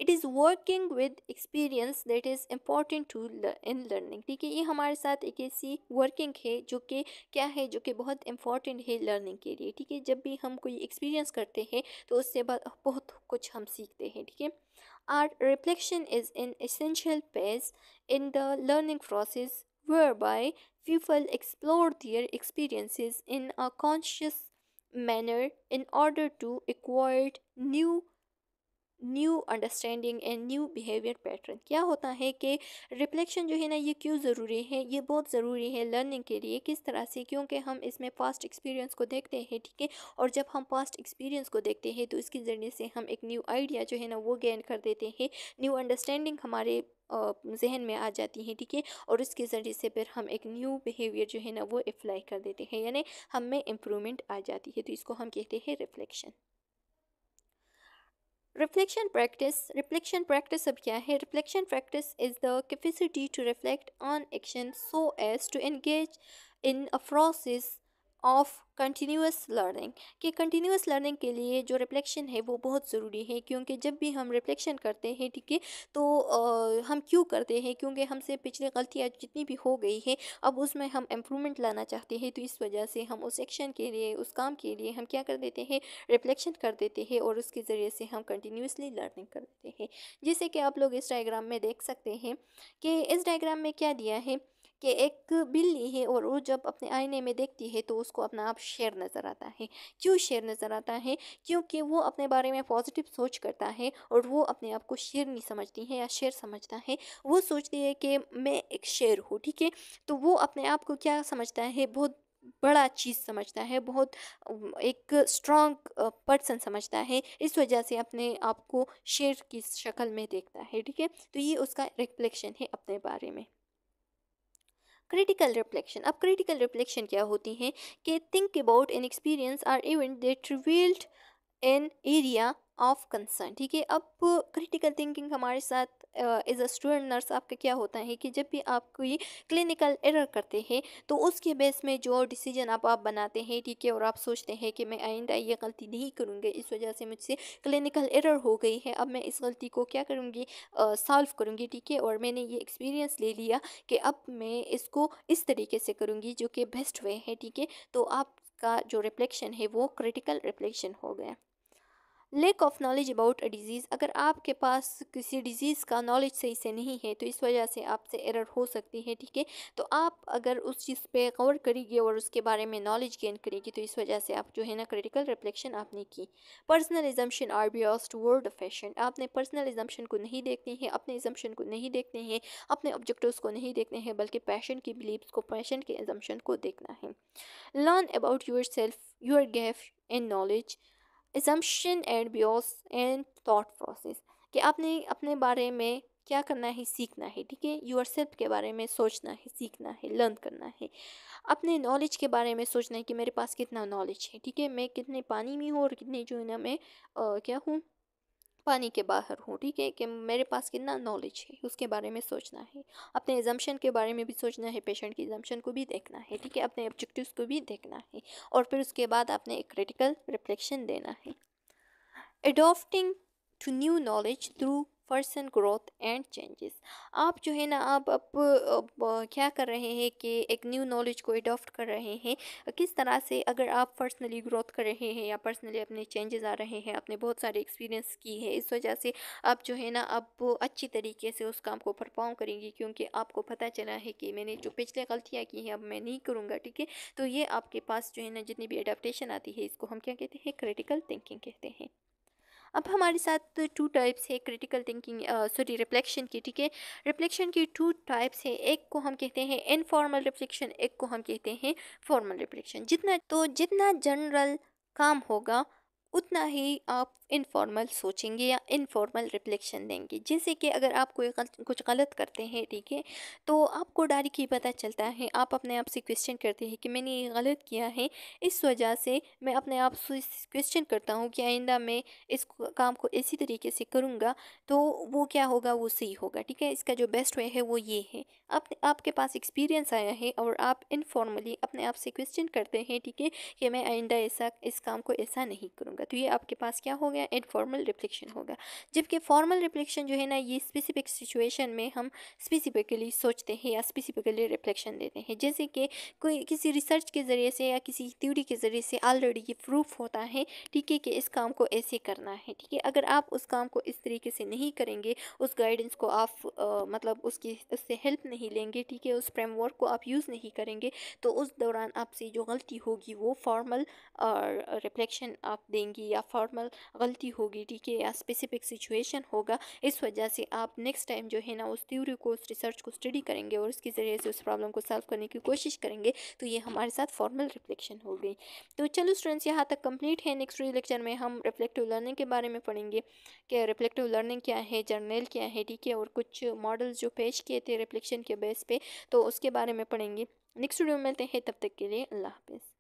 It is working with experience that is important to in learning, ठीक है, ये हमारे साथ एक ऐसी वर्किंग है जो कि क्या है, जो कि बहुत इंपॉर्टेंट है लर्निंग के लिए, ठीक है। जब भी हम कोई एक्सपीरियंस करते हैं तो उससे बहुत कुछ हम सीखते हैं, ठीक है। Or reflection is an essential phase in the learning process whereby people explore their experiences in a conscious manner in order to acquire new understanding and new behaviour pattern. क्या होता है कि रिफ्लेक्शन जो है ना ये क्यों ज़रूरी है, ये बहुत ज़रूरी है लर्निंग के लिए। किस तरह से? क्योंकि हम इसमें पास्ट एक्सपीरियंस को देखते हैं, ठीक है, और जब हम पास्ट एक्सपीरियंस को देखते हैं तो इसके ज़रिए से हम एक न्यू आइडिया जो है ना वो गेन कर देते हैं, न्यू अंडरस्टैंडिंग हमारे जहन में आ जाती है, ठीक है, और इसके ज़रिए से फिर हम एक न्यू बिहेवियर जो है ना वो अप्लाई कर देते हैं, यानी हम में इम्प्रूवमेंट आ जाती है, तो इसको हम कहते हैं रिफ्लेक्शन। रिफ्लेक्शन प्रैक्टिस अब क्या है? Reflection practice is the capacity to reflect on action so as to engage in a process of continuous learning. कि कंटिन्यूस लर्निंग के लिए जो रिफ्लेक्शन है वो बहुत ज़रूरी है, क्योंकि जब भी हम रिफ्लेक्शन करते हैं, ठीक है, तो हम क्यों करते हैं? क्योंकि हमसे पिछली गलतियाँ जितनी भी हो गई है अब उसमें हम इम्प्रूवमेंट लाना चाहते हैं, तो इस वजह से हम उस एक्शन के लिए, उस काम के लिए हम क्या कर देते हैं, रिफ्लेक्शन कर देते हैं, और उसके ज़रिए से हम कंटिन्यूसली लर्निंग कर देते हैं। जैसे कि आप लोग इस डायग्राम में देख सकते हैं कि इस डायग्राम में क्या दिया है कि एक बिल्ली है और वो जब अपने आईने में देखती है तो उसको अपना आप शेर नज़र आता है। क्यों शेर नज़र आता है? क्योंकि वो अपने बारे में पॉजिटिव सोच करता है और वो अपने आप को शेर नहीं समझती है या शेर समझता है। वो सोचती है कि मैं एक शेर हूँ, ठीक है, तो वो अपने आप को क्या समझता है, बहुत बड़ा चीज़ समझता है, बहुत एक स्ट्रॉन्ग पर्सन समझता है, इस वजह से अपने आप को शेर की शक्ल में देखता है, ठीक है, तो ये उसका रिफ्लेक्शन है अपने बारे में। Critical reflection. अब क्रिटिकल रिफ्लेक्शन क्या होती है कि think about an experience or event that revealed an area of concern, ठीक है। अब क्रिटिकल थिंकिंग हमारे साथ एज अ स्टूडेंट नर्स आपका क्या होता है कि जब भी आप कोई क्लिनिकल एरर करते हैं तो उसके बेस में जो डिसीजन आप बनाते हैं, ठीक है, और आप सोचते हैं कि मैं आइंदा ये गलती नहीं करूँगी, इस वजह से मुझसे क्लिनिकल एरर हो गई है, अब मैं इस गलती को क्या करूँगी, सॉल्व करूँगी, ठीक है, और मैंने ये एक्सपीरियंस ले लिया कि अब मैं इसको इस तरीके से करूँगी जो कि बेस्ट वे है, ठीक है, तो आपका जो रिफ्लेक्शन है वो क्रिटिकल रिफ्लेक्शन हो गया। Lack of knowledge about a disease. अगर आपके पास किसी डिज़ीज़ का नॉलेज सही से नहीं है तो इस वजह से आपसे एरर हो सकती है, ठीक है, तो आप अगर उस चीज़ पे गौर करेंगे और उसके बारे में नॉलेज गेन करेंगे तो इस वजह से आप जो है ना क्रिटिकल रिफ्लेक्शन आपने की। Personal assumption are biased word fashion. आपने पर्सनल इजम्पशन को नहीं देखते हैं, अपने इजम्पशन को नहीं देखते हैं, अपने ऑब्जेक्टिव्स को नहीं देखते हैं, बल्कि पैशन की बिलीव्स को, पैशन के इजम्पशन को देखना है। Learn about your self, your gap and knowledge, assumption and bias and thought process. कि आपने अपने बारे में क्या करना है, सीखना है, ठीक है, यूर सेल्फ के बारे में सोचना है, सीखना है, लर्न करना है। अपने नॉलेज के बारे में सोचना है कि मेरे पास कितना नॉलेज है, ठीक है, मैं कितने पानी में हूँ और कितने जो है ना मैं क्या हूँ, पानी के बाहर हूँ, ठीक है, कि मेरे पास कितना नॉलेज है उसके बारे में सोचना है, अपने एजम्पशन के बारे में भी सोचना है, पेशेंट की एजम्पशन को भी देखना है, ठीक है, अपने ऑब्जेक्टिव्स को भी देखना है, और फिर उसके बाद आपने एक क्रिटिकल रिफ्लेक्शन देना है। Adopting to new knowledge through person growth and changes. आप जो है ना, आप अब क्या कर रहे हैं कि एक न्यू नॉलेज को एडॉप्ट कर रहे हैं, किस तरह से, अगर आप पर्सनली ग्रोथ कर रहे हैं या पर्सनली अपने चेंजेस आ रहे हैं, आपने बहुत सारे एक्सपीरियंस की है, इस वजह से आप जो है ना, आप अच्छी तरीके से उस काम को परफॉर्म करेंगी, क्योंकि आपको पता चला है कि मैंने जो पिछले गलतियाँ की हैं अब मैं नहीं करूँगा, ठीक है। तो ये आपके पास जो है ना, जितनी भी एडाप्टेशन आती है, इसको हम क्या कहते हैं, क्रिटिकल थिंकिंग कहते हैं। अब हमारे साथ टू टाइप्स है क्रिटिकल थिंकिंग, सॉरी, रिफ्लेक्शन की, ठीक है। रिफ्लेक्शन की टू टाइप्स है, एक को हम कहते हैं इनफॉर्मल रिफ्लेक्शन, एक को हम कहते हैं फॉर्मल रिफ्लेक्शन। जितना जनरल काम होगा उतना ही आप इनफॉर्मल सोचेंगे या इनफॉर्मल रिफ्लेक्शन देंगे। जैसे कि अगर आप कुछ गलत करते हैं, ठीक है, तो आपको डायरेक्ट ही पता चलता है, आप अपने आप से क्वेश्चन करते हैं कि मैंने ये गलत किया है, इस वजह से मैं अपने आप से क्वेश्चन करता हूँ कि आइंदा मैं इस काम को इसी तरीके से करूँगा तो वो क्या होगा, वो सही होगा, ठीक है। इसका जो बेस्ट वे है वो ये है, आपके पास एक्सपीरियंस आया है और आप इनफॉर्मली अपने आप से क्वेश्चन करते हैं, ठीक है, कि मैं आइंदा ऐसा इस काम को ऐसा नहीं करूँगा, तो ये आपके पास क्या हो गया, इनफॉर्मल रिफ्लेक्शन होगा। जबकि फॉर्मल रिफ्लेक्शन जो है ना, ये स्पेसिफिक सिचुएशन में हम स्पेसिफिकली सोचते हैं या स्पेसिफिकली रिफ्लेक्शन देते हैं। जैसे कि कोई किसी रिसर्च के ज़रिए से या किसी थ्योरी के ज़रिए से ऑलरेडी ये प्रूफ होता है, ठीक है, कि इस काम को ऐसे करना है, ठीक है। अगर आप उस काम को इस तरीके से नहीं करेंगे, उस गाइडेंस को आप मतलब उससे हेल्प नहीं लेंगे, ठीक है, उस फ्रेमवर्क को आप यूज़ नहीं करेंगे, तो उस दौरान आपसे जो गलती होगी वो फॉर्मल रिफ्लेक्शन आप देंगी या फॉर्मल गलती होगी, ठीक है, या स्पेसिफिक सिचुएशन होगा। इस वजह से आप नेक्स्ट टाइम जो है ना, उस थ्योरी को, उस रिसर्च को स्टडी करेंगे और उसके ज़रिए से उस प्रॉब्लम को सॉल्व करने की कोशिश करेंगे, तो ये हमारे साथ फॉर्मल रिफ्लेक्शन हो गई। तो चलो स्टूडेंट्स, यहाँ तक कंप्लीट है। नेक्स्ट लेक्चर में हम रिफ्लेक्टिव लर्निंग के बारे में पढ़ेंगे कि रिफ्लेक्टिव लर्निंग क्या है, जर्नल क्या है, ठीक है, और कुछ मॉडल्स जो पेश किए थे रिफ्लेक्शन के बेस पे, तो उसके बारे में पढ़ेंगे। नेक्स्ट वीडियो में मिलते हैं, तब तक के लिए अल्लाह हाफिज़।